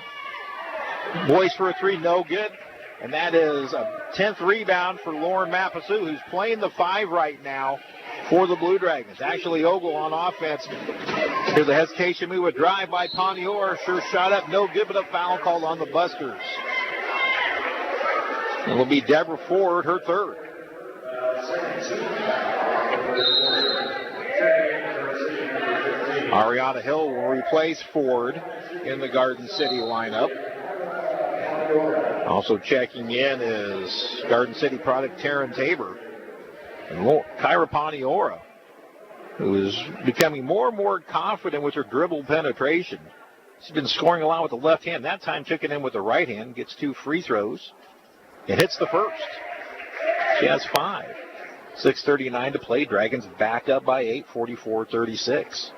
Boyce for a 3, no good. And that is a 10th rebound for Lauren Mapasua, who's playing the 5 right now for the Blue Dragons. Actually, Ogle on offense. Here's a hesitation move, a drive by Ponior. Sure shot up, no good, but a foul called on the Busters. It will be Deborah Ford, her 3rd. Ariana Hill will replace Ford in the Garden City lineup. Also checking in is Garden City product Taryn Tabor. And Kyra Poniora, who is becoming more and more confident with her dribble penetration. She's been scoring a lot with the left hand. That time took it in with the right hand. Gets 2 free throws. It hits the first. She has 5. 6:39 to play. Dragons back up by 8, 44-36.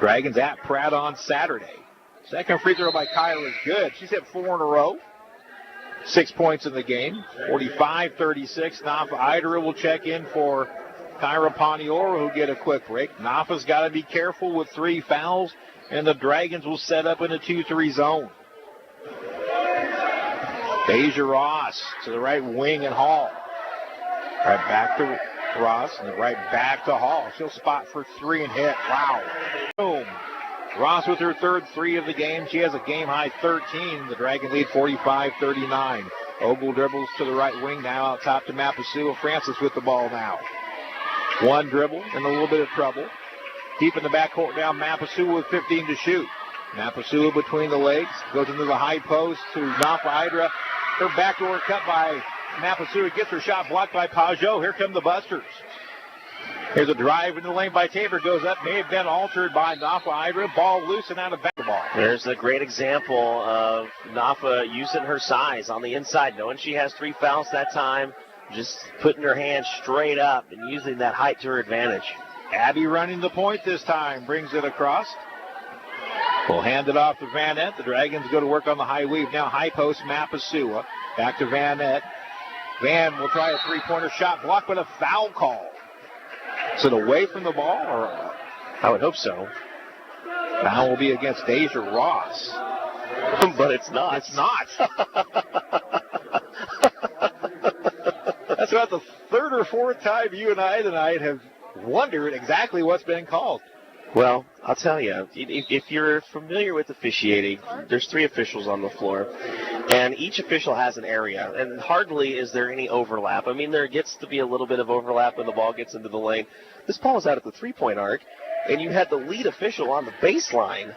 Dragons at Pratt on Saturday. Second free throw by Kyra is good. She's hit 4 in a row. 6 points in the game. 45-36. Nafa Idra will check in for Kyra Poniora, who get a quick break. Nafa's got to be careful with 3 fouls, and the Dragons will set up in a 2-3 zone. Deja Ross to the right wing and Hall. Right back to Ross and right back to Hall. She'll spot for 3 and hit. Wow. Boom. Ross with her 3rd 3 of the game. She has a game-high 13. The Dragon lead 45-39. Ogle dribbles to the right wing now out top to Mapasua. Francis with the ball now. 1 dribble and a little bit of trouble. Deep in the backcourt now, Mapasua with 15 to shoot. Mapasua between the legs. Goes into the high post to Nafa Idra. Her backdoor cut by Mapasua. Gets her shot blocked by Pajot. Here come the Busters. Here's a drive in the lane by Tabor. Goes up. May have been altered by Nafa Idra. Ball loose and out of basketball. There's a great example of Nafa using her size on the inside, knowing she has 3 fouls that time. Just putting her hand straight up and using that height to her advantage. Abby running the point this time, brings it across. We'll hand it off to Vanette. The Dragons go to work on the high weave. Now high post, Mapasua. Back to Vanette. Van will try a three-pointer shot, blocked with a foul call. Is it away from the ball? Or I would hope so. Foul will be against Deja Ross. But it's not. It's not. That's about the third or fourth time you and I tonight have wondered exactly what's been called. Well, I'll tell you, if you're familiar with officiating, there's 3 officials on the floor, and each official has an area, and hardly is there any overlap. I mean, there gets to be a little bit of overlap when the ball gets into the lane. This ball is out at the three-point arc, and you had the lead official on the baseline,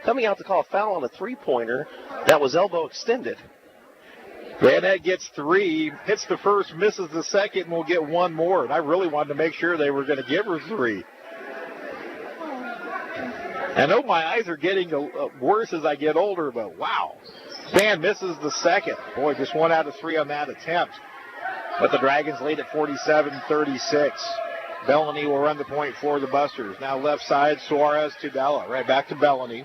coming out to call a foul on a three-pointer that was elbow extended. Vanette gets 3, hits the first, misses the second, and will get 1 more. And I really wanted to make sure they were going to give her 3. I know my eyes are getting worse as I get older, but wow. Van misses the second. Boy, just 1 out of 3 on that attempt. But the Dragons lead at 47-36. Bellany will run the point for the Busters. Now left side, Suarez Tudela. Right back to Bellany.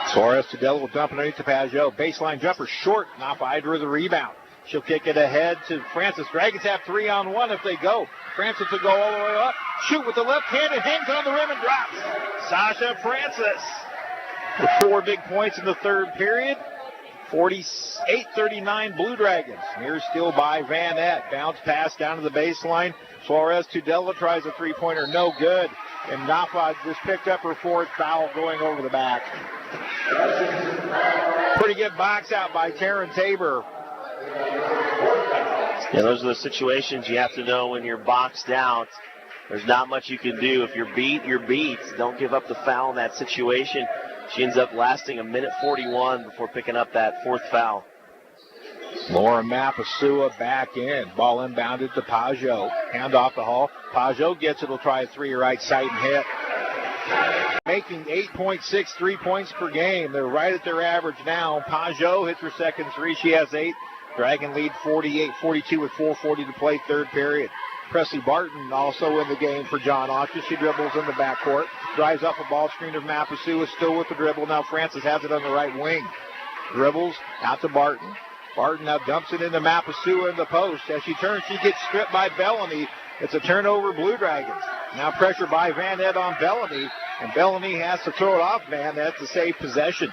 Suarez Tudela will dump underneath to Pajot. Baseline jumper short. Napa with the rebound. She'll kick it ahead to Francis. Dragons have 3-on-1 if they go. Francis will go all the way up. Shoot with the left hand and hangs on the rim and drops. Sasha Francis with 4 big points in the third period. 48-39 Blue Dragons. Near steal by Vanette. Bounce pass down to the baseline. Suarez Tudela tries a three-pointer. No good. And Napa just picked up her 4th foul going over the back. Pretty good box out by Taryn Tabor. Yeah, those are the situations you have to know when you're boxed out. There's not much you can do. If you're beat, you're beat. Don't give up the foul in that situation. She ends up lasting 1:41 before picking up that 4th foul. Laura Mapasua back in. Ball inbounded to Pajot. Hand off the Hall. Pajot gets it. Will try a 3 right side and hit. Making 8.6 3-points per game. They're right at their average now. Pajot hits her second 3. She has 8. Dragon lead 48-42 with 4:40 to play, third period. Presley Barton also in the game for John Austin. She dribbles in the backcourt. Drives up a ball screen of Mapasua, still with the dribble. Now Francis has it on the right wing. Dribbles out to Barton. Barton now dumps it into Mapasua in the post. As she turns, she gets stripped by Bellany. It's a turnover, Blue Dragons. Now pressure by Vanette on Bellany, and Bellany has to throw it off Vanette to save possession.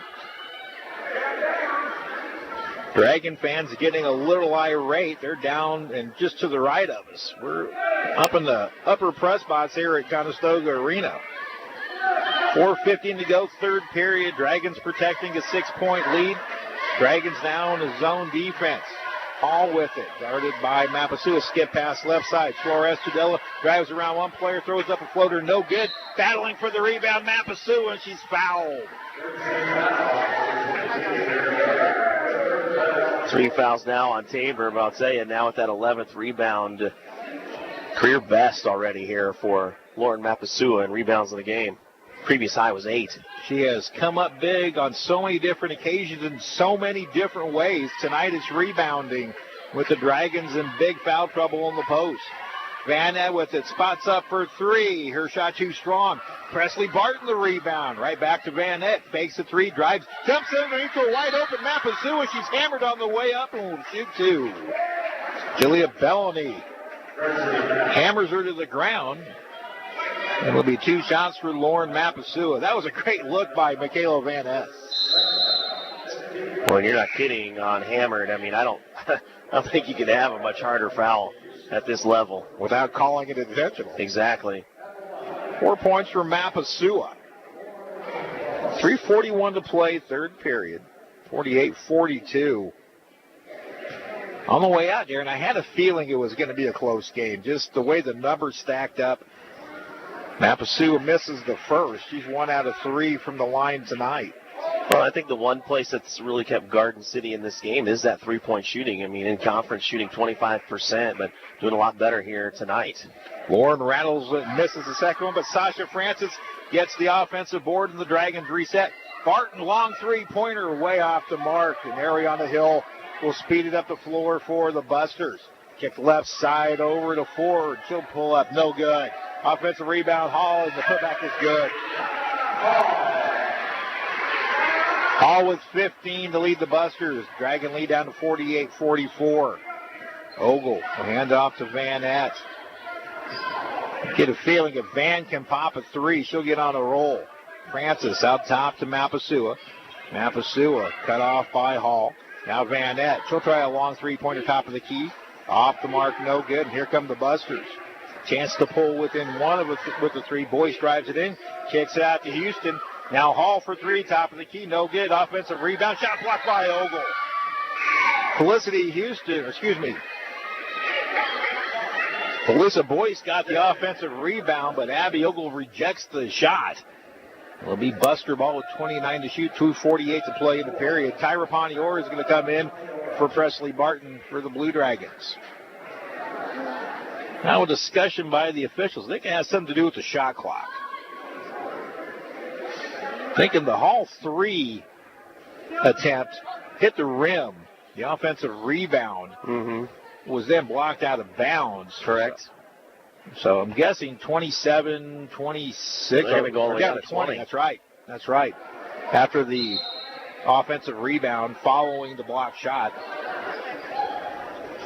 Dragon fans getting a little irate. They're down and just to the right of us. We're up in the upper press box here at Conestoga Arena. 4:15 to go, third period. Dragons protecting a 6-point lead. Dragons now in a zone defense. Hall with it. Guarded by Mapasua. Skip pass left side. Flores Tudela drives around one player, throws up a floater. No good. Battling for the rebound, Mapasua, and she's fouled. 3 fouls now on Tabor, but I'll tell you, now with that 11th rebound, career best already here for Lauren Mapasua in rebounds in the game. Previous high was 8. She has come up big on so many different occasions in so many different ways. Tonight it's rebounding with the Dragons in big foul trouble on the post. Vanette with it, spots up for 3. Her shot too strong. Presley Barton the rebound. Right back to Vanette. Fakes the 3, drives, jumps underneath a wide open Mapasua. She's hammered on the way up and will shoot 2. Julia Bellany hammers her to the ground. It'll be 2 shots for Lauren Mapasua. That was a great look by Michaela Vanette. Well, you're not kidding on hammered. I mean, I don't think you can have a much harder foul at this level. Without calling it intentional. Exactly. 4 points for Mapasua. 3:41 to play, third period. 48-42. On the way out there, and I had a feeling it was going to be a close game. Just the way the numbers stacked up. Mapasua misses the first. She's 1 out of 3 from the line tonight. Well, I think the one place that's really kept Garden City in this game is that 3-point shooting. I mean, in conference shooting 25%, but doing a lot better here tonight. Lauren rattles and misses the second one, but Sasha Francis gets the offensive board and the Dragons reset. Barton, long 3-pointer, way off the mark, and Ariana Hill will speed it up the floor for the Busters. Kick left side over to Ford. She'll pull up, no good. Offensive rebound, Hall, and the putback is good. Hall with 15 to lead the Busters. Dragon lead down to 48-44. Ogle, a handoff to Van Ness. Get a feeling if Van can pop a three, she'll get on a roll. Francis out top to Mapasua. Mapasua cut off by Hall. Now Van Ness. She'll try a long three-pointer top of the key. Off the mark, no good. And here come the Busters. Chance to pull within one of with the three. Boyce drives it in. Kicks it out to Houston. Now Hall for three, top of the key, no good. Offensive rebound, shot blocked by Ogle. Felissa Boyce got the offensive rebound, but Abby Ogle rejects the shot. It'll be Buster ball with 29 to shoot, 2:48 to play in the period. Tyra Ponior is going to come in for Presley Barton for the Blue Dragons. Now a discussion by the officials. They can have something to do with the shot clock. Thinking the Hall three attempt hit the rim. The offensive rebound was then blocked out of bounds. Correct. So I'm guessing 27, 26. They're going to go all the way down to 20. That's right. That's right. After the offensive rebound following the block shot.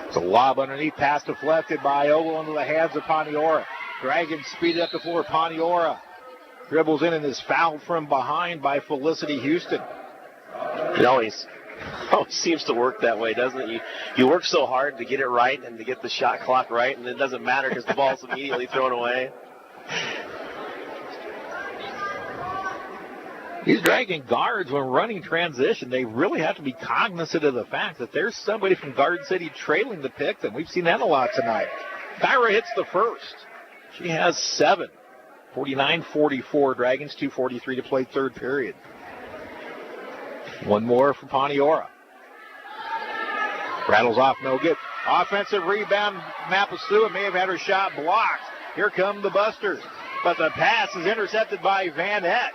It's a lob underneath, pass deflected by Ogle into the hands of Poniora. Dragons speeded up the floor. Poniora dribbles in and is fouled from behind by Felicity Houston. It always seems to work that way, doesn't it? You work so hard to get it right and to get the shot clock right, and it doesn't matter because the ball's immediately thrown away. These Dragon guards, when running transition, they really have to be cognizant of the fact that there's somebody from Garden City trailing the pick them. We've seen that a lot tonight. Tyra hits the first. She has 7. 49-44. Dragons, 2:43 to play third period. One more for Poniora. Rattles off, no good. Offensive rebound. Mapasua may have had her shot blocked. Here come the Busters. But the pass is intercepted by Van Ness.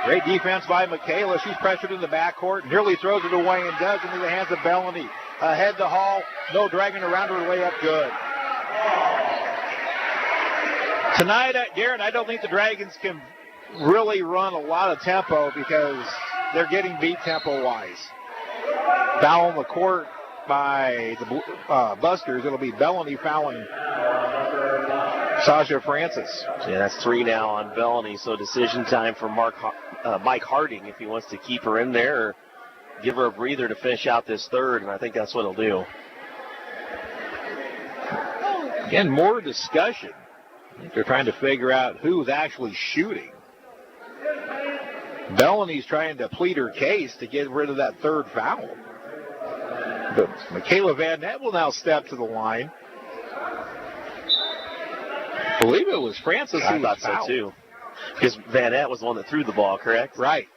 Great defense by Michaela. She's pressured in the backcourt. Nearly throws it away and does into the hands of Bellany. Ahead to Hall. No dragging around her way up good. Tonight, Darren, I don't think the Dragons can really run a lot of tempo because they're getting beat tempo-wise. Foul on the court by the Busters. It'll be Bellany fouling Sasha Francis. Yeah, that's 3 now on Bellany, so decision time for Mike Harding if he wants to keep her in there or give her a breather to finish out this third, and I think that's what he'll do. Again, more discussion. I think they're trying to figure out who's actually shooting. Bellany's trying to plead her case to get rid of that third foul. But Michaela Van Ness will now step to the line. I believe it was Francis who thought so too. Because Van Ness was the one that threw the ball, correct? Right.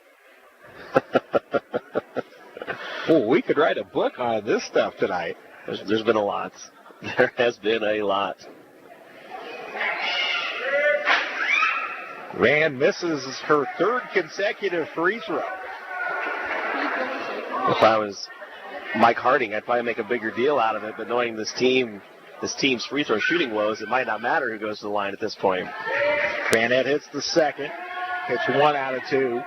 Oh, we could write a book on this stuff tonight. There's been a lot. There has been a lot. Van misses her third consecutive free throw. If I was Mike Harding, I'd probably make a bigger deal out of it, but knowing this team's free throw shooting woes, it might not matter who goes to the line at this point. Van Ness hits the second. Hits 1 out of 2.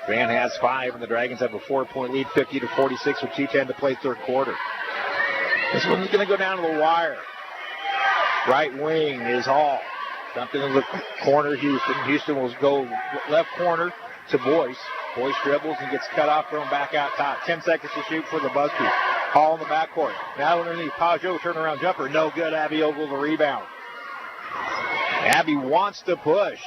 Van has 5, and the Dragons have a 4-point lead, 50-46 with 2:10 to play third quarter. This one's going to go down to the wire. Right wing is Hall. Dumped into the corner, Houston. Houston will go left corner to Boyce. Boyce dribbles and gets cut off, thrown back out top. 10 seconds to shoot for the Busters. Hall in the backcourt. Now underneath Pajot, turnaround jumper. No good. Abby Ogle the rebound. Abby wants to push,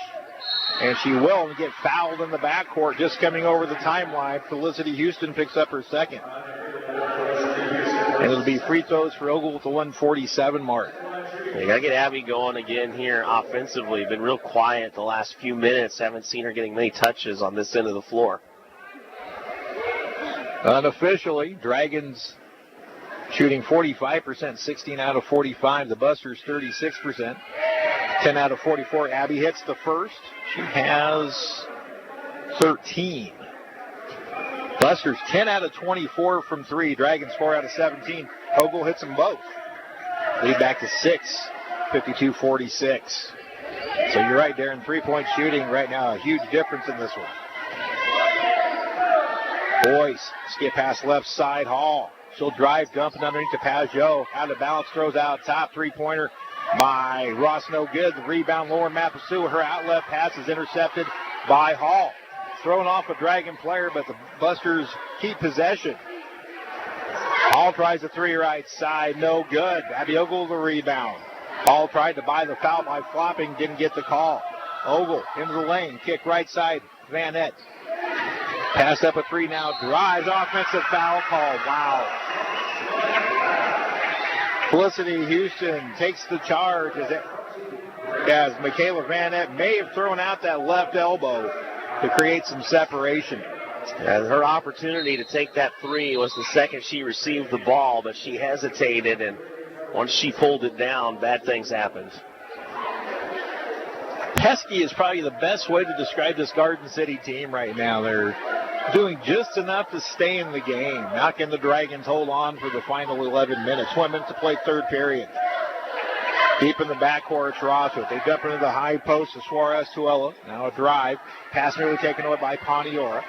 and she will, and get fouled in the backcourt just coming over the timeline. Felicity Houston picks up her second. And it'll be free throws for Ogle at the 1:47 mark. You got to get Abby going again here offensively. Been real quiet the last few minutes. Haven't seen her getting many touches on this end of the floor. Unofficially, Dragons shooting 45%, 16 out of 45. The Busters 36%, 10 out of 44. Abby hits the first. She has 13. Busters 10 out of 24 from 3. Dragons 4 out of 17. Ogle hits them both. Lead back to 6, 52-46. So you're right, Darren, three-point shooting right now, a huge difference in this one. Boyce, skip pass left side, Hall. She'll drive, dumping underneath to Pajot. Out of balance, throws out top three-pointer by Ross, no good. The rebound, Lauren Mapasua. Her outlet pass is intercepted by Hall. Thrown off a Dragon player, but the Busters keep possession. Hall tries a three right side, no good. Abby Ogle the rebound. Hall tried to buy the foul by flopping, didn't get the call. Ogle into the lane, kick right side, Van Nett. Pass up a three now, drives, offensive foul call. Wow. Felicity Houston takes the charge as Michaela Van Nett may have thrown out that left elbow to create some separation. And her opportunity to take that three was the second she received the ball, but she hesitated, and once she pulled it down, bad things happened. Pesky is probably the best way to describe this Garden City team right now. They're doing just enough to stay in the game. Not can the Dragons hold on for the final 11 minutes. 1 minute to play third period. Deep in the backcourt, it's Ross with. They dump into the high post to Suarez Tuella. Now a drive. Pass nearly taken away by Poniora.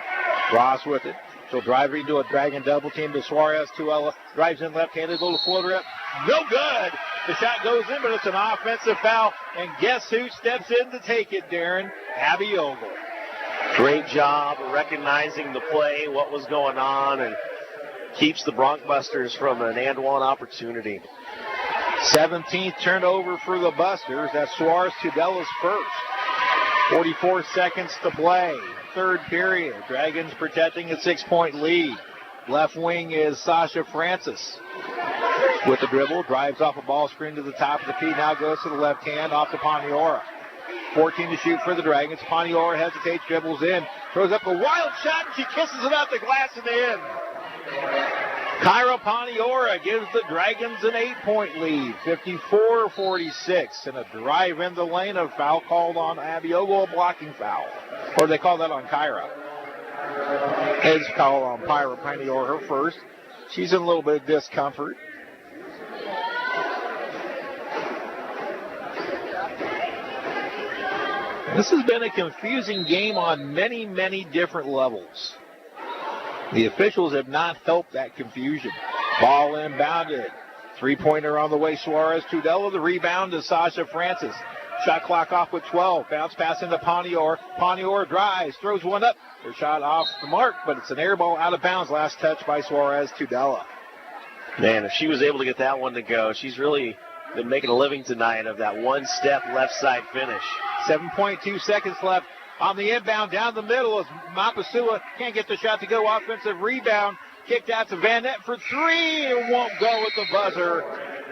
Ross with it. She'll drive into a Dragon double team to Suarez Tuella. Drives in left-handed, little floater up. No good. The shot goes in, but it's an offensive foul. And guess who steps in to take it, Darren? Abby Ogle. Great job recognizing the play, what was going on, and keeps the Broncbusters from an and one opportunity. 17th turnover for the Busters. That's Suarez Tudella's first. 44 seconds to play. Third period. Dragons protecting a 6-point lead. Left wing is Sasha Francis. With the dribble, drives off a ball screen to the top of the key. Now goes to the left hand, off to Poniora. 14 to shoot for the Dragons. Poniora hesitates, dribbles in, throws up a wild shot, and she kisses it out the glass and in. Kyra Poniora gives the Dragons an 8-point lead, 54-46, and a drive in the lane. A foul called on Abby Ogle, a blocking foul. Or they call that on Kyra. Heads call on Kyra Poniora, her first. She's in a little bit of discomfort. This has been a confusing game on many, many different levels. The officials have not helped that confusion. Ball inbounded. Three-pointer on the way, Suarez Tudela. The rebound to Sasha Francis. Shot clock off with 12. Bounce pass into Poniora. Poniora drives, throws one up. Their shot off the mark, but it's an air ball out of bounds. Last touch by Suarez Tudela. Man, if she was able to get that one to go, she's really been making a living tonight of that one-step left side finish. 7.2 seconds left on the inbound down the middle as Mapasua can't get the shot to go. Offensive rebound kicked out to Van Nett for three. It won't go with the buzzer.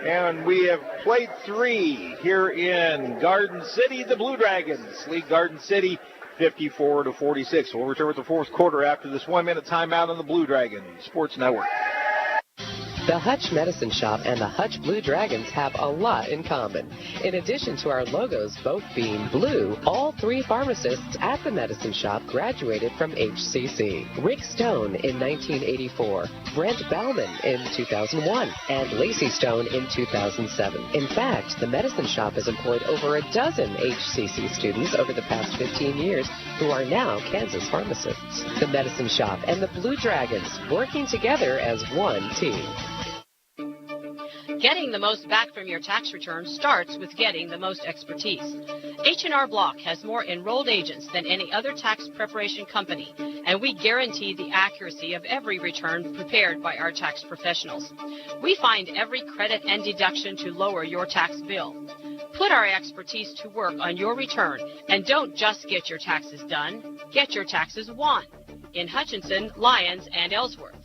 And we have played three here in Garden City. The Blue Dragons lead Garden City 54-46. We'll return with the fourth quarter after this 1 minute timeout on the Blue Dragon Sports Network. The Hutch Medicine Shop and the Hutch Blue Dragons have a lot in common. In addition to our logos both being blue, all three pharmacists at the Medicine Shop graduated from HCC. Rick Stone in 1984, Brent Bauman in 2001, and Lacey Stone in 2007. In fact, the Medicine Shop has employed over a dozen HCC students over the past 15 years who are now Kansas pharmacists. The Medicine Shop and the Blue Dragons working together as one team. Getting the most back from your tax return starts with getting the most expertise. H&R Block has more enrolled agents than any other tax preparation company, and we guarantee the accuracy of every return prepared by our tax professionals. We find every credit and deduction to lower your tax bill. Put our expertise to work on your return, and don't just get your taxes done, get your taxes won. In Hutchinson, Lyons, and Ellsworth.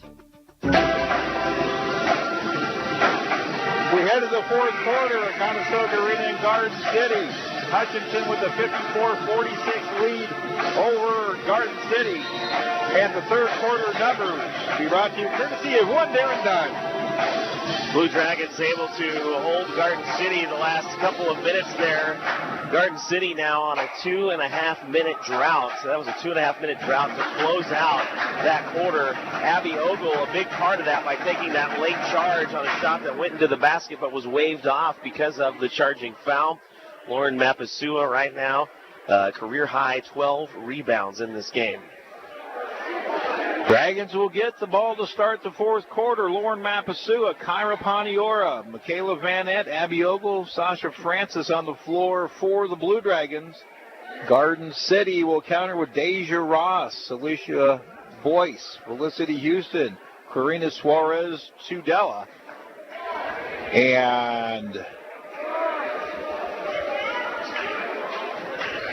We head to the fourth quarter at Conestoga Arena in Garden City. Hutchinson with a 54-46 lead over Garden City. And the third quarter numbers be brought to you courtesy of one there and done. Blue Dragons able to hold Garden City the last couple of minutes there. Garden City now on a 2.5-minute drought. So that was a 2.5-minute drought to close out that quarter. Abby Ogle, a big part of that by taking that late charge on a shot that went into the basket but was waved off because of the charging foul. Lauren Mapasua right now, career high 12 rebounds in this game. Dragons will get the ball to start the fourth quarter. Lauren Mapasua, Kyra Paniora, Michaela Vanette, Abby Ogle, Sasha Francis on the floor for the Blue Dragons. Garden City will counter with Deja Ross, Alicia Boyce, Felicity Houston, Karina Suarez Tudela, and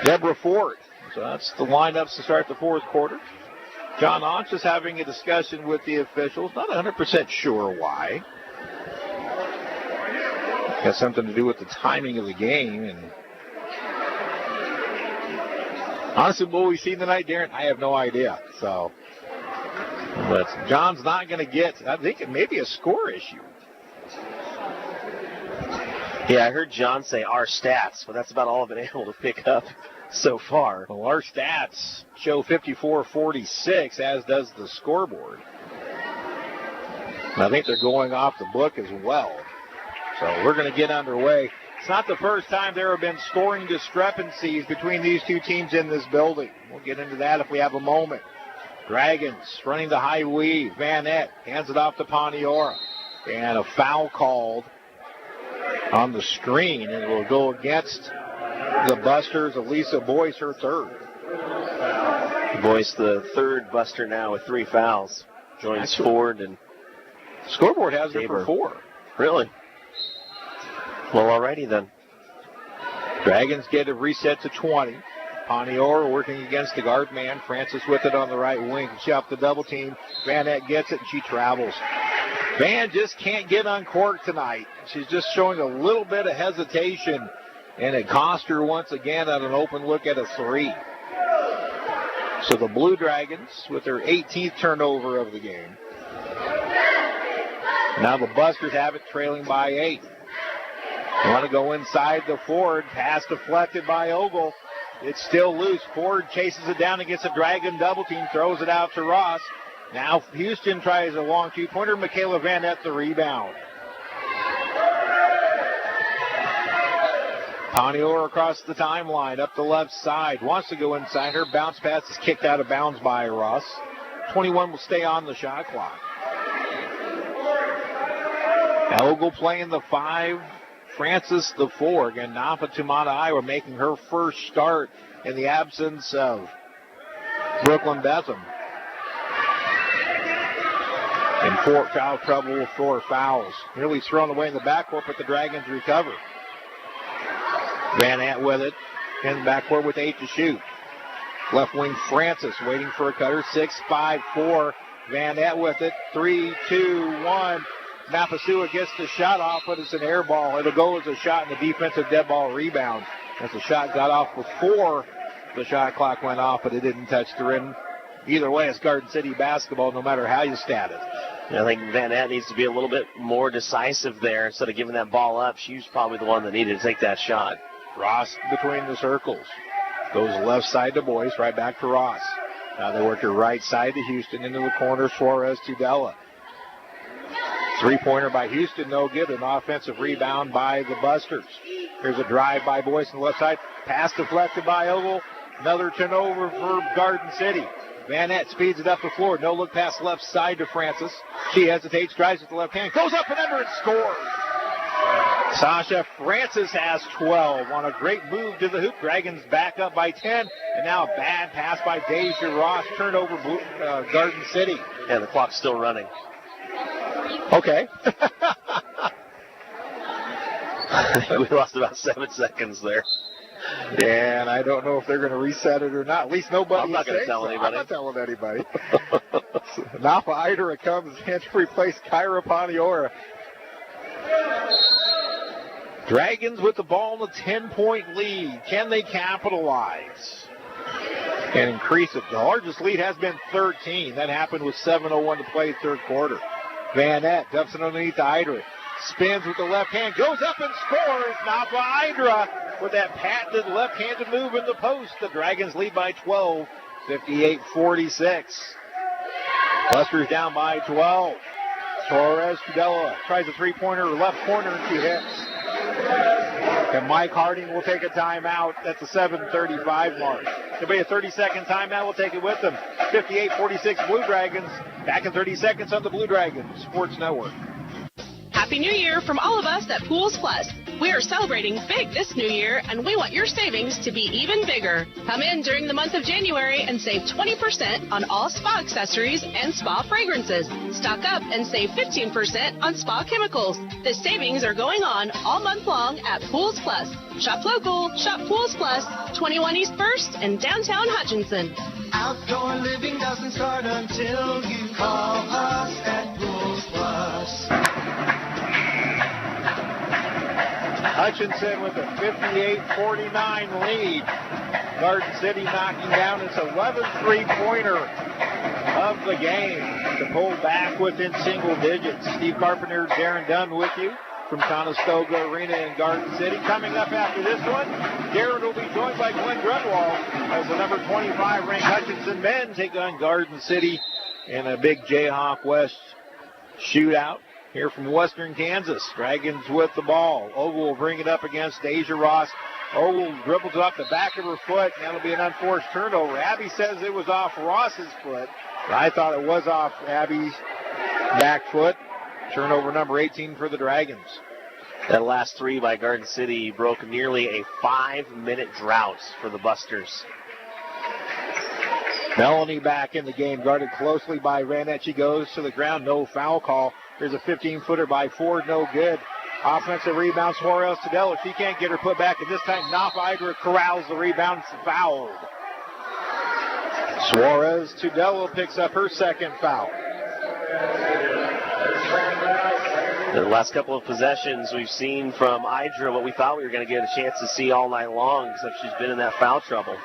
Deborah Ford. So that's the lineups to start the fourth quarter. John Onch is having a discussion with the officials. Not 100% sure why. Has something to do with the timing of the game. And honestly, what we've seen tonight, Darren, I have no idea. So, but John's not going to get, I think it may be a score issue. Yeah, I heard John say our stats, but that's about all I've been able to pick up so far. Well, our stats show 54-46, as does the scoreboard. And I think they're going off the book as well. So we're going to get underway. It's not the first time there have been scoring discrepancies between these two teams in this building. We'll get into that if we have a moment. Dragons running the high weave. Vanette hands it off to Paniora. And a foul called on the screen, and it will go against the Busters. Elisa Boyce, her third. Boyce, the third Buster now with 3 fouls. Joins Ford and scoreboard has her for 4. Really? Well, alrighty then. Dragons get a reset to 20. Paniora working against the guard man. Francis with it on the right wing. She off the double team. Vanette gets it, and she travels. Van just can't get uncorked tonight. She's just showing a little bit of hesitation, and it cost her once again on an open look at a 3. So the Blue Dragons with their 18th turnover of the game. Now the Busters have it, trailing by 8. They want to go inside the Ford. Pass deflected by Ogle. It's still loose. Ford chases it down and gets a Dragon double team, throws it out to Ross. Now Houston tries a long two-pointer. Michaela Vanette the rebound. Paniora across the timeline, up the left side. Wants to go inside. Her bounce pass is kicked out of bounds by Ross. 21 will stay on the shot clock. Ogle playing the 5. Francis the 4. Again, Nafa Tumata Iowa making her first start in the absence of Brooklyn Betham. In foul trouble with 4 fouls. Nearly thrown away in the backcourt, but the Dragons recover. Vanette with it. In the backcourt with 8 to shoot. Left wing Francis waiting for a cutter. 6-5-4. Vanette with it. 3-2-1. Mapasua gets the shot off, but it's an air ball. It'll go as a shot and a defensive dead ball rebound. As the shot got off before the shot clock went off, but it didn't touch the rim. Either way, it's Garden City basketball, no matter how you stat it. I think Vanette needs to be a little bit more decisive there. Instead of giving that ball up, she was probably the one that needed to take that shot. Ross between the circles. Goes left side to Boyce, right back to Ross. Now they work her right side to Houston, into the corner, Suarez Tudela. Three-pointer by Houston, no good. An offensive rebound by the Busters. Here's a drive by Boyce on the left side. Pass deflected by Ogle. Another turnover for Garden City. Vanette speeds it up the floor. No look pass left side to Francis. She hesitates, drives with the left hand, goes up and under and scores. Sasha Francis has 12 on a great move to the hoop. Dragons back up by 10. And now a bad pass by Deja Ross. Turnover Garden City. Yeah, the clock's still running. Okay. We lost about 7 seconds there. And I don't know if they're going to reset it or not. At least nobody. I'm not going to tell anybody. I'm not telling anybody. Nafa Idera comes in to replace Kyra Paniora. Dragons with the ball in a 10-point lead. Can they capitalize and increase it? The largest lead has been 13. That happened with 7:01 to play third quarter. Vanette dumps it underneath the Idra. Spins with the left hand, goes up and scores. Nafa Idra with that patented left-handed move in the post. The Dragons lead by 12, 58-46. Busters down by 12. Torres Tudela tries a three-pointer left corner and she hits. And Mike Harding will take a timeout at the 7:35 mark. It'll be a 30-second timeout. We'll take it with them. 58-46 Blue Dragons. Back in 30 seconds on the Blue Dragons Sports Network. Happy New Year from all of us at Pools Plus. We are celebrating big this new year, and we want your savings to be even bigger. Come in during the month of January and save 20% on all spa accessories and spa fragrances. Stock up and save 15% on spa chemicals. The savings are going on all month long at Pools Plus. Shop local, shop Pools Plus, 21 East 1st in downtown Hutchinson. Outdoor living doesn't start until you call us at Pools Plus. Hutchinson with a 58-49 lead. Garden City knocking down its 11th three-pointer of the game to pull back within single digits. Steve Carpenter, Darren Dunn with you from Conestoga Arena in Garden City. Coming up after this one, Darren will be joined by Glenn Grunwald as the number 25 ranked Hutchinson men take on Garden City in a big Jayhawk West shootout. Here from Western Kansas, Dragons with the ball. Ogle will bring it up against Deja Ross. Ogle dribbles off the back of her foot, and that'll be an unforced turnover. Abby says it was off Ross's foot. I thought it was off Abby's back foot. Turnover number 18 for the Dragons. That last three by Garden City broke nearly a 5-minute drought for the Busters. Melanie back in the game, guarded closely by Vanette. She goes to the ground, no foul call. There's a 15-footer by Ford, no good. Offensive rebound, Suarez Tudelo. She can't get her put back, and this time Knopf-Idra corrals the rebound, fouled. Suarez Tudelo picks up her second foul. The last couple of possessions we've seen from Idra what we thought we were going to get a chance to see all night long, except she's been in that foul trouble.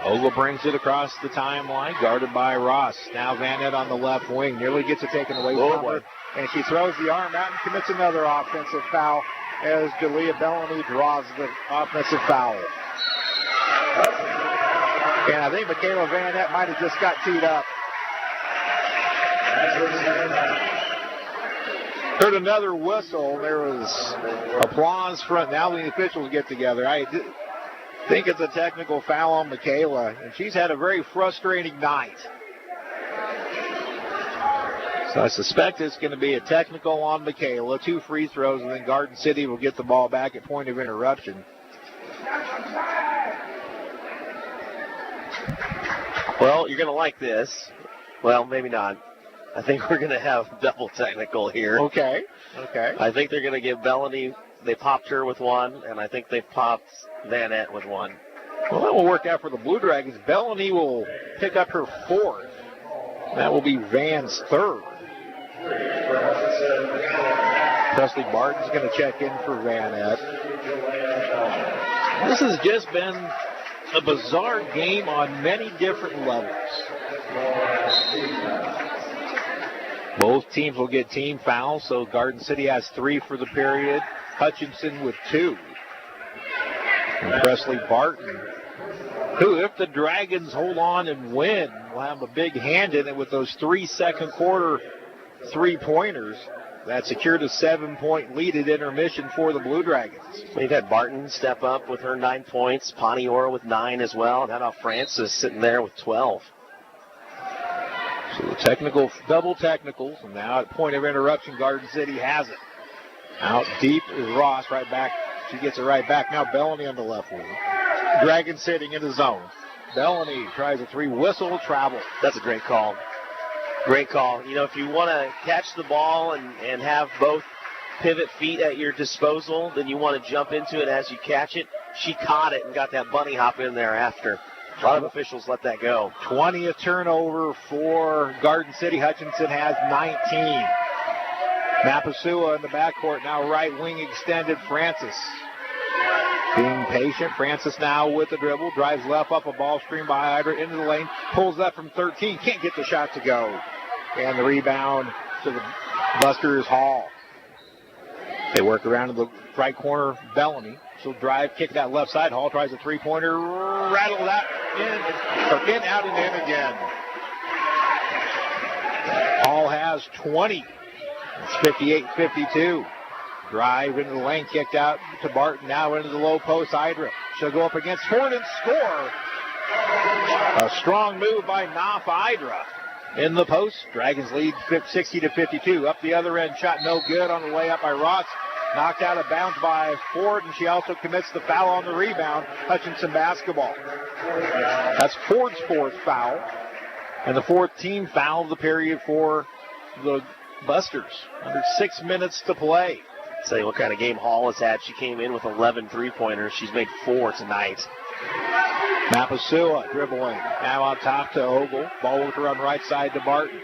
Ogle brings it across the timeline, guarded by Ross. Now Vanette on the left wing, nearly gets it taken away from her. And she throws the arm out and commits another offensive foul as Jalea Bellamy draws the offensive foul. And I think Michaela Vanette might have just got teed up. Heard another whistle. There was applause from now the officials get together. I think it's a technical foul on Michaela, and she's had a very frustrating night. So I suspect it's going to be a technical on Michaela, 2 free throws, and then Garden City will get the ball back at point of interruption. Well, you're going to like this. Well, maybe not. I think we're going to have double technical here. Okay. I think they're going to give Bellany, they popped her with one, and I think they popped Vanette with one. Well, that will work out for the Blue Dragons. Bellany will pick up her 4th. That will be Van's 3rd. Presley Barton's going to check in for Vanette. This has just been a bizarre game on many different levels. Both teams will get team fouls, so Garden City has 3 for the period. Hutchinson with 2. And Presley Barton, who, if the Dragons hold on and win, will have a big hand in it with those 3 second quarter three-pointers. That secured a 7-point lead at intermission for the Blue Dragons. We've had Barton step up with her 9 points, Poniora with 9 as well, and now Francis sitting there with 12. So the double technicals, and now at point of interruption, Garden City has it. Out deep is Ross, right back. She gets it right back. Now Bellany on the left wing. Dragons sitting in the zone. Bellany tries a 3, whistle, travel. That's a great call. Great call. You know, if you want to catch the ball and have both pivot feet at your disposal, then you want to jump into it as you catch it. She caught it and got that bunny hop in there after. A lot of officials let that go. 20th turnover for Garden City. Hutchinson has 19. Mapasua in the backcourt, now right wing extended. Francis being patient. Francis now with the dribble, drives left up a ball screen by Idra into the lane, pulls up from 13, can't get the shot to go. And the rebound to the Busters Hall. They work around to the right corner, Bellamy. She'll drive, kick that left side. Hall tries a 3-pointer, rattle that in, out and in again. Hall has 20. It's 58-52. Drive into the lane, kicked out to Barton. Now into the low post, Idra. She'll go up against Ford and score. A strong move by Knopf Idra in the post. Dragons lead 60-52. Up the other end, shot no good on the way up by Ross. Knocked out of bounds by Ford, and she also commits the foul on the rebound. Hutchinson basketball. That's Ford's fourth foul, and the fourth team foul of the period for the Busters. Under 6 minutes to play. Say what kind of game Hall has had. She came in with 11 three-pointers. She's made 4 tonight. Mapasua dribbling. Now on top to Ogle. Ball with her on right side to Barton.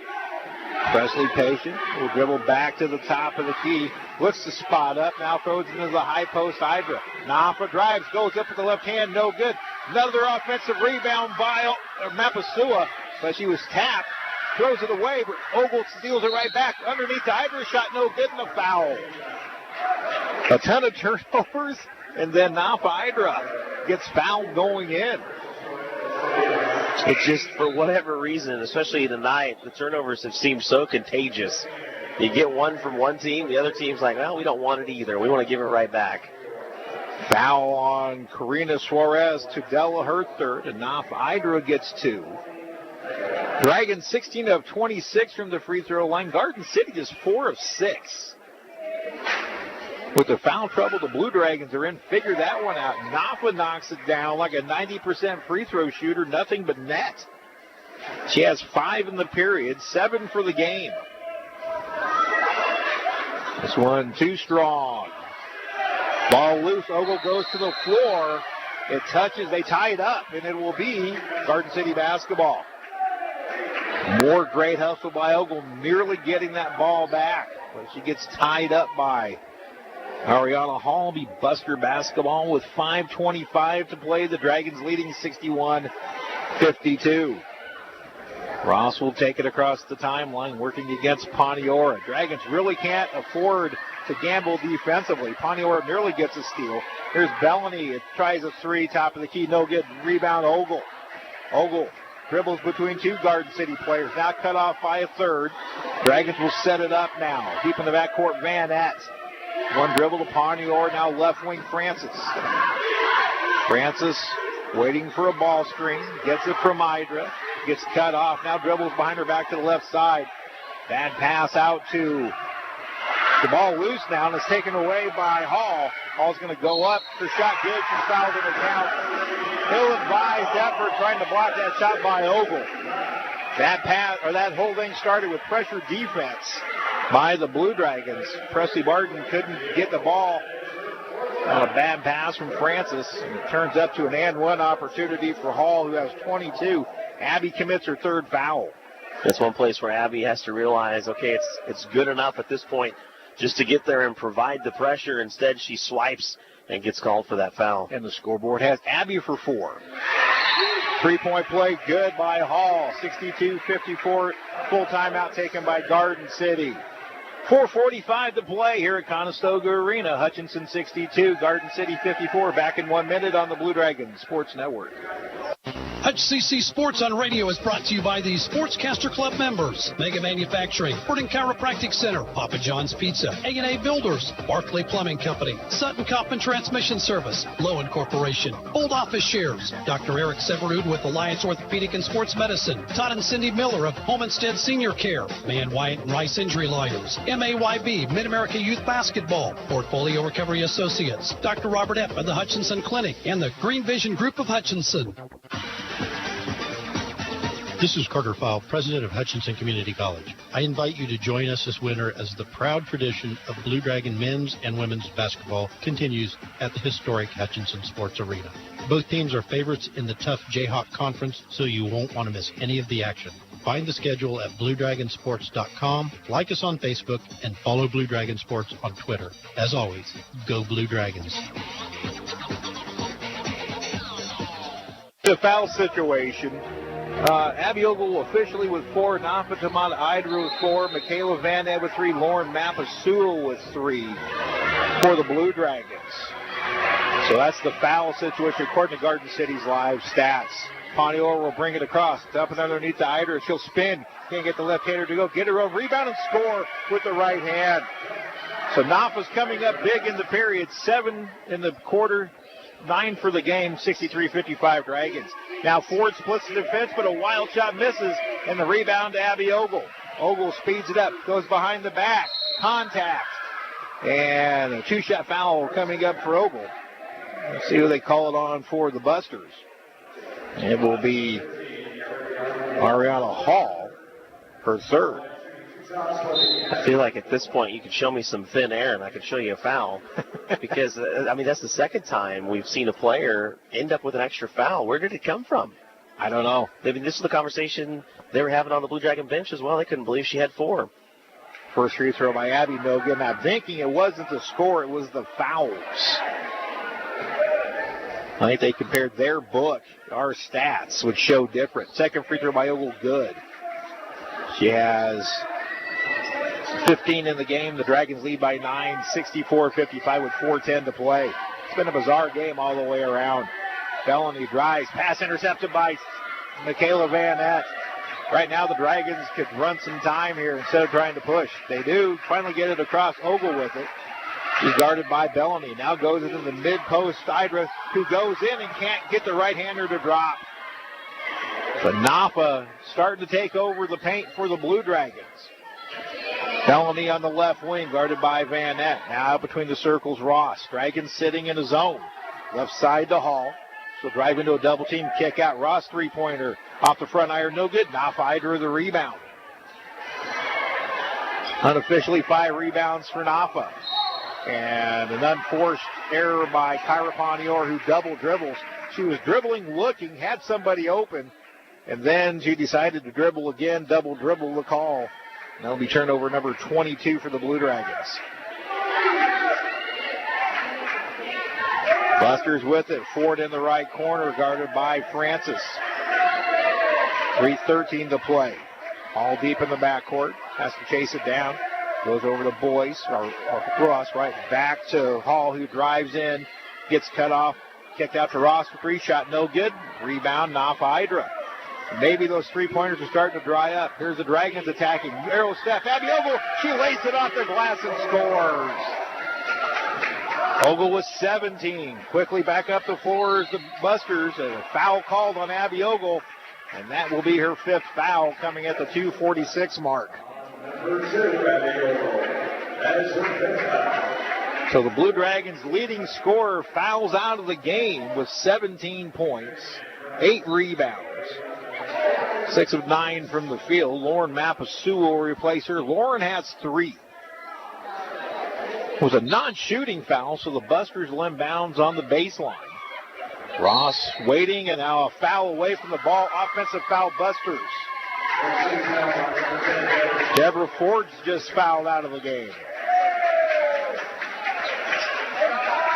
Presley patient. Will dribble back to the top of the key. Looks to spot up. Now throws into the high post. Idra. Nafa drives. Goes up with the left hand. No good. Another offensive rebound by Mapasua. But she was tapped. Throws it away. But Ogle steals it right back. Underneath the Idra. Shot no good and a foul. A ton of turnovers. And then Nafa Idra gets fouled going in. It's just, for whatever reason, especially tonight, the turnovers have seemed so contagious. You get one from one team, the other team's like, well, we don't want it either. We want to give it right back. Foul on Karina Suarez to Della her third, and Knopf Idra gets 2. Dragons 16 of 26 from the free throw line. Garden City is 4 of 6. With the foul trouble the Blue Dragons are in, figure that one out. Nafa knocks it down like a 90% free throw shooter, nothing but net. She has 5 in the period, 7 for the game. This one too strong. Ball loose, Ogle goes to the floor. It touches, they tie it up, and it will be Garden City basketball. More great hustle by Ogle, nearly getting that ball back, but she gets tied up by Ariana Hall. Be Buster basketball with 5:25 to play. The Dragons leading 61-52. Ross will take it across the timeline, working against Poniora. Dragons really can't afford to gamble defensively. Poniora nearly gets a steal. Here's Bellany. It tries a 3, top of the key, no good. Rebound, Ogle. Ogle dribbles between 2 Garden City players. Now cut off by a third. Dragons will set it up now. Deep in the backcourt, Van Ness. One dribble to Poniora, now left wing Francis. Francis waiting for a ball screen, gets it from Idra, gets cut off, now dribbles behind her back to the left side. Bad pass out to the ball loose now, and it's taken away by Hall. Hall's going to go up, her shot good, she's fouled in the count. Ill-advised effort trying to block that shot by Ogle. That whole thing started with pressure defense by the Blue Dragons. Presley Barton couldn't get the ball on a bad pass from Francis. It turns up to an and-one opportunity for Hall, who has 22. Abby commits her 3rd foul. That's one place where Abby has to realize, okay, it's good enough at this point just to get there and provide the pressure. Instead, she swipes and gets called for that foul. And the scoreboard has Abby for 4. 3-point play, good by Hall. 62-54, full timeout taken by Garden City. 4:45 to play here at Conestoga Arena. Hutchinson 62, Garden City 54. Back in 1 minute on the Blue Dragons Sports Network. HCC Sports on Radio is brought to you by the Sportscaster Club members. Mega Manufacturing, Fording Chiropractic Center, Papa John's Pizza, A&A Builders, Barclay Plumbing Company, Sutton Coppin Transmission Service, Lowen Corporation, Old Office Shares, Dr. Eric Severud with Alliance Orthopedic and Sports Medicine, Todd and Cindy Miller of Homestead Senior Care, Man Wyatt and Rice Injury Lawyers, MAYB, Mid-America Youth Basketball, Portfolio Recovery Associates, Dr. Robert Epp of the Hutchinson Clinic, and the Green Vision Group of Hutchinson. This is Carter Fowle, president of Hutchinson Community College. I invite you to join us this winter as the proud tradition of Blue Dragon men's and women's basketball continues at the historic Hutchinson Sports Arena. Both teams are favorites in the tough Jayhawk Conference, so you won't want to miss any of the action. Find the schedule at BlueDragonSports.com, like us on Facebook, and follow Blue Dragon Sports on Twitter. As always, go Blue Dragons. The foul situation. Abby Ogle officially with 4, Nafa Tamata Idra with 4, Michaela Van Ed with 3, Lauren Mapasua with 3 for the Blue Dragons. So that's the foul situation according to Garden City's live stats. Poniora will bring it across. It's up and underneath the Idra. She'll spin. Can't get the left-hander to go. Get her own rebound and score with the right hand. So Napa's coming up big in the period. 7 in the quarter, 9 for the game, 63-55 Dragons. Now Ford splits the defense, but a wild shot misses, and the rebound to Abby Ogle. Ogle speeds it up, goes behind the back, contact, and a 2-shot foul coming up for Ogle. Let's see who they call it on for the Busters. It will be Ariana Hall, her third. I feel like at this point you could show me some thin air and I could show you a foul. Because, that's the second time we've seen a player end up with an extra foul. Where did it come from? I don't know. This is the conversation they were having on the Blue Dragon bench as well. They couldn't believe she had 4. First free throw by Abby, no good. And I'm thinking it wasn't the score, it was the fouls. I think they compared their book. Our stats would show different. Second free throw by Ogle, good. She has 15 in the game. The Dragons lead by 9, 64-55 with 4:10 to play. It's been a bizarre game all the way around. Bellany drives. Pass intercepted by Michaela Van Nett. Right now the Dragons could run some time here instead of trying to push. They do finally get it across. Ogle with it. She's guarded by Bellany. Now goes into the mid-post. Idra, who goes in and can't get the right-hander to drop. But Napa starting to take over the paint for the Blue Dragons. Bellany on the left wing, guarded by Van Nett. Now between the circles, Ross. Dragons sitting in a zone. Left side to Hall. So drive into a double team, kick out. Ross three-pointer off the front iron, no good. Napa Idra the rebound. Unofficially 5 rebounds for Napa. And an unforced error by Kyra Ponior, who double dribbles. She was dribbling, looking, had somebody open, and then she decided to dribble again, double dribble the call. And that'll be turnover number 22 for the Blue Dragons. Busters with it. Ford in the right corner, guarded by Francis. 3:13 to play. All deep in the backcourt. Has to chase it down. Goes over to Boyce, or Ross, right back to Hall, who drives in, gets cut off, kicked out to Ross for 3 shot, no good. Rebound, Napa Idra. Maybe those 3-pointers are starting to dry up. Here's the Dragons attacking. Arrow step, Abby Ogle, she lays it off the glass and scores. Ogle with 17. Quickly back up the floor is the Busters. A foul called on Abby Ogle, and that will be her 5th foul coming at the 2:46 mark. So the Blue Dragons' leading scorer fouls out of the game with 17 points, 8 rebounds, 6 of 9 from the field. Lauren Mapasu will replace her. Lauren has 3. It was a non-shooting foul, so the Busters will inbounds on the baseline. Ross waiting, and now a foul away from the ball. Offensive foul, Busters. Deborah Ford's just fouled out of the game.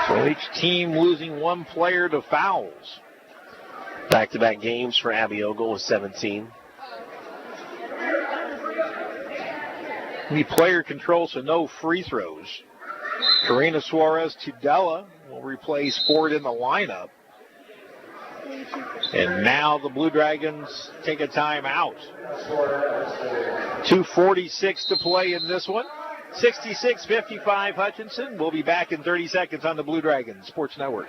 So each team losing 1 player to fouls. Back-to-back games for Abby Ogle with 17. The player control, so no free throws. Karina Suarez-Tudela will replace Ford in the lineup. And now the Blue Dragons take a timeout. 2:46 to play in this one. 66-55 Hutchinson. We'll be back in 30 seconds on the Blue Dragons Sports Network.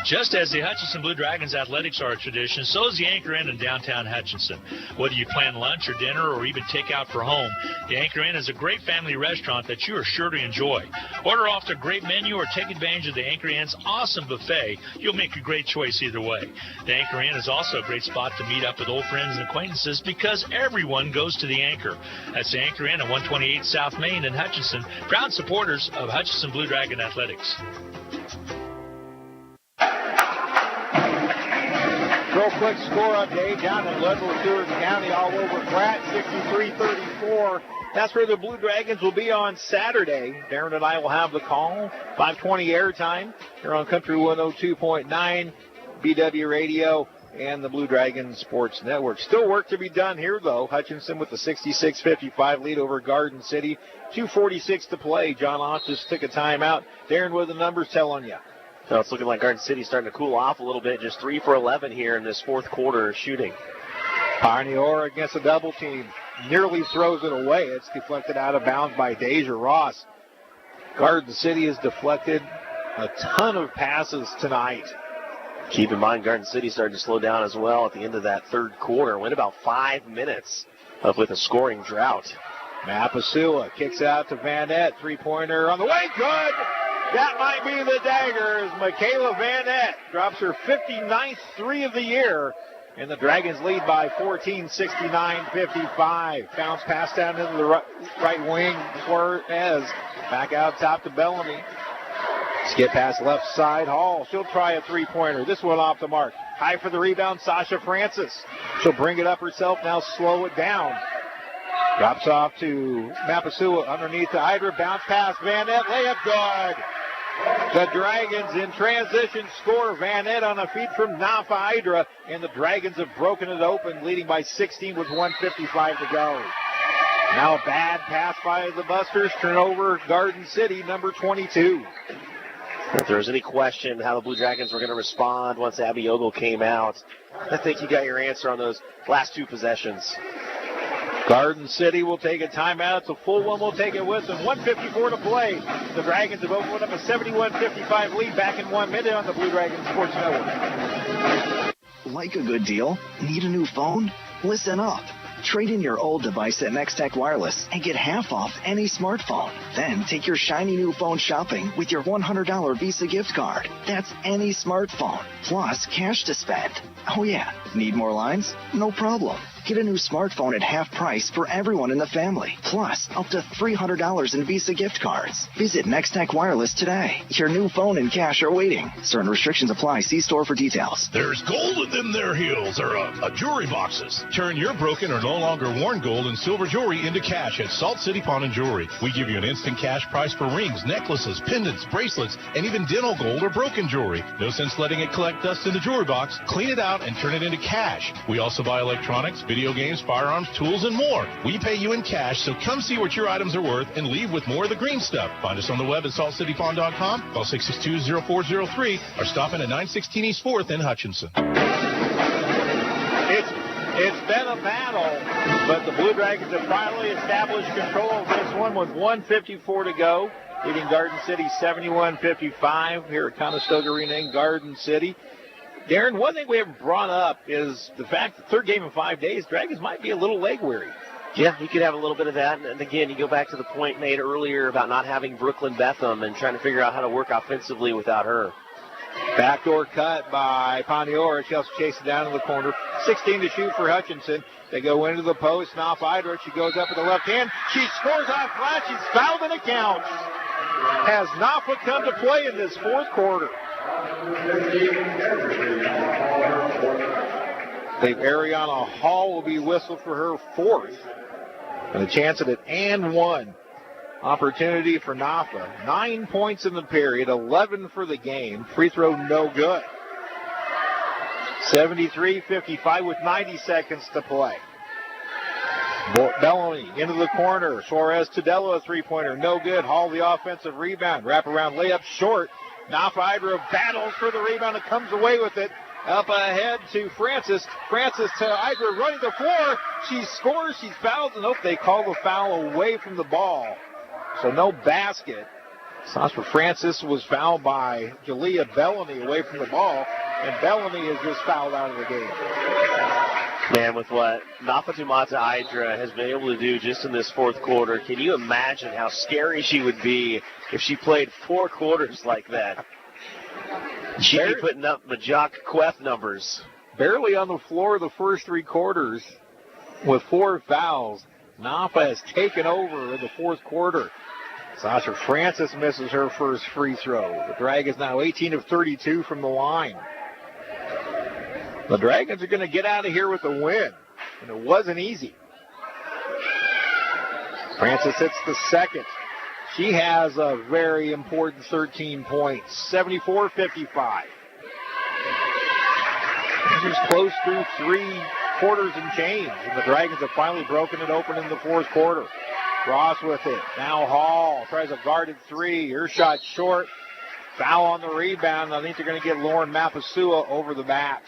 Just as the Hutchinson Blue Dragons athletics are a tradition, so is the Anchor Inn in downtown Hutchinson. Whether you plan lunch or dinner or even take out for home, the Anchor Inn is a great family restaurant that you are sure to enjoy. Order off their great menu or take advantage of the Anchor Inn's awesome buffet. You'll make a great choice either way. The Anchor Inn is also a great spot to meet up with old friends and acquaintances because everyone goes to the Anchor. That's the Anchor Inn at 128 South Main in Hutchinson, proud supporters of Hutchinson Blue Dragon Athletics. Real quick score update down in Leadville, Stewart County, all over Pratt, 63-34. That's where the Blue Dragons will be on Saturday. Darren and I will have the call. 5:20 airtime here on Country 102.9, BW Radio, and the Blue Dragons Sports Network. Still work to be done here, though. Hutchinson with the 66-55 lead over Garden City. 2:46 to play. John Ott just took a timeout. Darren, what are the numbers telling you? So it's looking like Garden City starting to cool off a little bit. Just 3 for 11 here in this 4th quarter shooting. Pioneer against a double team. nearly throws it away. It's deflected out of bounds by Deja Ross. Garden City has deflected a ton of passes tonight. Keep in mind, Garden City started to slow down as well at the end of that third quarter. Went about 5 minutes with a scoring drought. Mapasua kicks out to Vanette. Three-pointer on the way. Good! That might be the dagger as Michaela Vanette drops her 59th three of the year. And the Dragons lead by 14, 69-55. Bounce pass down into the right wing. Suarez back out top to Bellamy. Skip pass left side. Hall. She'll try a three-pointer. This one off the mark. High for the rebound, Sasha Francis. She'll bring it up herself. Now slow it down. Drops off to Mapasua underneath the Hydra. Bounce pass. Vanette. Layup good. The Dragons in transition score. Vanette on a feed from Nafa Hydra. And the Dragons have broken it open, leading by 16 with 1:55 to go. Now a bad pass by the Busters. Turnover Garden City, number 22. If there was any question how the Blue Dragons were going to respond once Abby Ogle came out, I think you got your answer on those last two possessions. Garden City will take a timeout. It's a full one. We'll take it with them. 1:54 to play. The Dragons have opened up a 71-55 lead back in 1 minute on the Blue Dragons Sports Network. Like a good deal? Need a new phone? Listen up. Trade in your old device at Next Tech Wireless and get half off any smartphone. Then take your shiny new phone shopping with your $100 Visa gift card. That's any smartphone, plus cash to spend. Oh yeah, need more lines? No problem. Get a new smartphone at half price for everyone in the family, plus up to $300 in Visa gift cards. Visit Next Tech Wireless today. Your new phone and cash are waiting. Certain restrictions apply. See store for details. There's gold in them there heels or jewelry boxes. Turn your broken or no longer worn gold and silver jewelry into cash at Salt City Pawn and Jewelry. We give you an instant cash price for rings, necklaces, pendants, bracelets, and even dental gold or broken jewelry. No sense letting it collect dust in the jewelry box. Clean it out and turn it into cash. We also buy electronics, video games, firearms, tools, and more. We pay you in cash, so come see what your items are worth and leave with more of the green stuff. Find us on the web at saltcitypawn.com, call 662-0403, or stop in at 916 East 4th in Hutchinson. It's been a battle, but the Blue Dragons have finally established control of this one with 1:54 to go, leading Garden City 71-55 here at Conestoga Arena in Garden City. Darren, one thing we haven't brought up is the fact that third game in 5 days, Dragons might be a little leg weary. Yeah, you could have a little bit of that. And again, you go back to the point made earlier about not having Brooklyn Betham and trying to figure out how to work offensively without her. Backdoor cut by Paniora. She also chases it down in the corner. 16 to shoot for Hutchinson. They go into the post. Nafa Hydra. She goes up with the left hand. She scores off flat. She's fouled and it counts. Has Nafa come to play in this fourth quarter? Ariana Hall will be whistled for her fourth. And a chance at an and one opportunity for Nafa. 9 points in the period, 11 for the game. Free throw no good. 73-55 with 90 seconds to play. Bellamy into the corner. Suarez Tedelo, a three-pointer. No good. Hall the offensive rebound. Wraparound layup short. Nafa Hydra battles for the rebound and comes away with it. Up ahead to Francis. Francis to Hydra running the floor. She scores. She's fouled. And they call the foul away from the ball. So no basket. Sasha Francis was fouled by Jalea Bellamy away from the ball. And Bellamy is just fouled out of the game. Man, with what Nafatumata Hydra has been able to do just in this fourth quarter, can you imagine how scary she would be if she played 4 quarters like that? She'd be putting up Majak Queth numbers. Barely on the floor the first 3 quarters with 4 fouls. Nafa has taken over in the fourth quarter. Sasha Francis misses her first free throw. The Dragons now 18 of 32 from the line. The Dragons are going to get out of here with a win, and it wasn't easy. Francis hits the second. She has a very important 13 points, 74-55. This is close through 3 quarters and change, and the Dragons have finally broken it open in the fourth quarter. Ross with it. Now Hall tries a guarded 3. Her shot short. Foul on the rebound. I think they're going to get Lauren Mapasua over the back.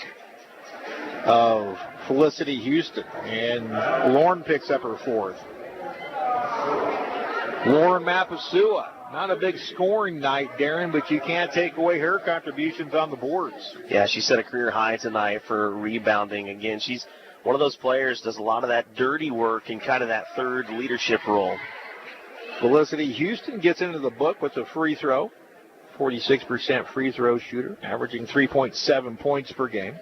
of Felicity Houston. And Lauren picks up her 4th. Lauren Mapasua. Not a big scoring night, Darren, but you can't take away her contributions on the boards. Yeah, she set a career high tonight for rebounding. Again, she's one of those players, does a lot of that dirty work and kind of that third leadership role. Felicity Houston gets into the book with a free throw. 46% free throw shooter, averaging 3.7 points per game.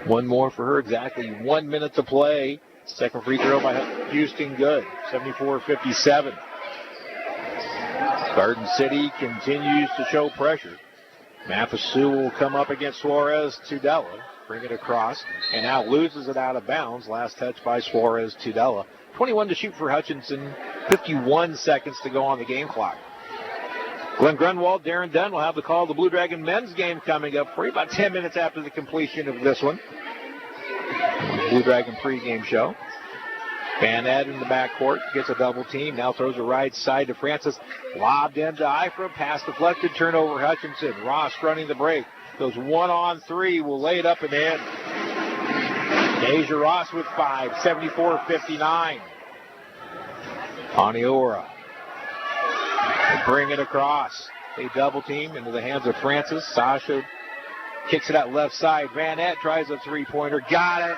One more for her, exactly 1 minute to play. Second free throw by Houston, good, 74-57. Garden City continues to show pressure. Mapasua will come up against Suarez Tudela, bring it across, and now loses it out of bounds. Last touch by Suarez Tudela. 21 to shoot for Hutchinson, 51 seconds to go on the game clock. Glenn Grunwald, Darren Dunn will have the call of the Blue Dragon men's game coming up for you about 10 minutes after the completion of this one. Blue Dragon pregame show. Van Ed in the backcourt gets a double team. Now throws a right side to Francis. Lobbed into Ifra. Pass deflected. Turnover Hutchinson. Ross running the break. Goes 1-on-3. Will lay it up and in. Deja Ross with 5. 74-59. Paniora. They bring it across. They double team into the hands of Francis. Sasha kicks it out left side. Van Ed tries a three-pointer. Got it.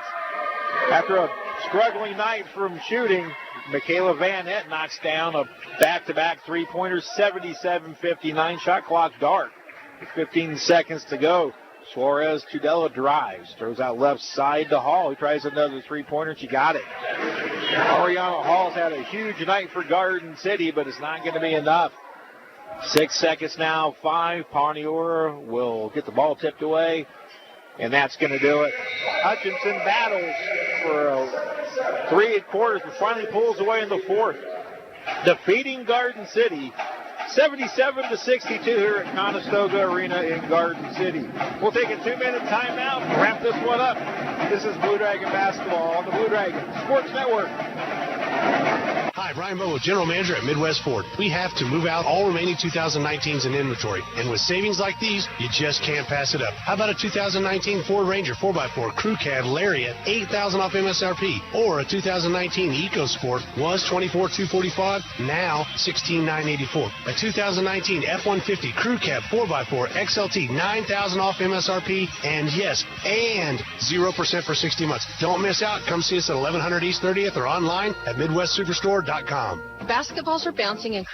After a struggling night from shooting, Michaela Van Ett knocks down a back-to-back three-pointer, 77-59. Shot clock dark with 15 seconds to go. Suarez Tudela drives, throws out left side to Hall. He tries another three-pointer. She got it. Ariana Hall's had a huge night for Garden City, but it's not going to be enough. 6 seconds now, 5. Paniora will get the ball tipped away, and that's going to do it. Hutchinson battles for 3 quarters, but finally pulls away in the 4th, defeating Garden City 77-62 here at Conestoga Arena in Garden City. We'll take a 2-minute timeout and wrap this one up. This is Blue Dragon basketball on the Blue Dragon Sports Network. Hi, Brian Bobo, General Manager at Midwest Ford. We have to move out all remaining 2019s in inventory. And with savings like these, you just can't pass it up. How about a 2019 Ford Ranger 4x4 Crew Cab Lariat, $8,000 off MSRP? Or a 2019 EcoSport was $24,245, now $16,984. A 2019 F-150 Crew Cab 4x4 XLT, $9,000 off MSRP. And yes, and 0% for 60 months. Don't miss out. Come see us at 1100 East 30th or online at MidwestSuperstore.com. Basketballs are bouncing and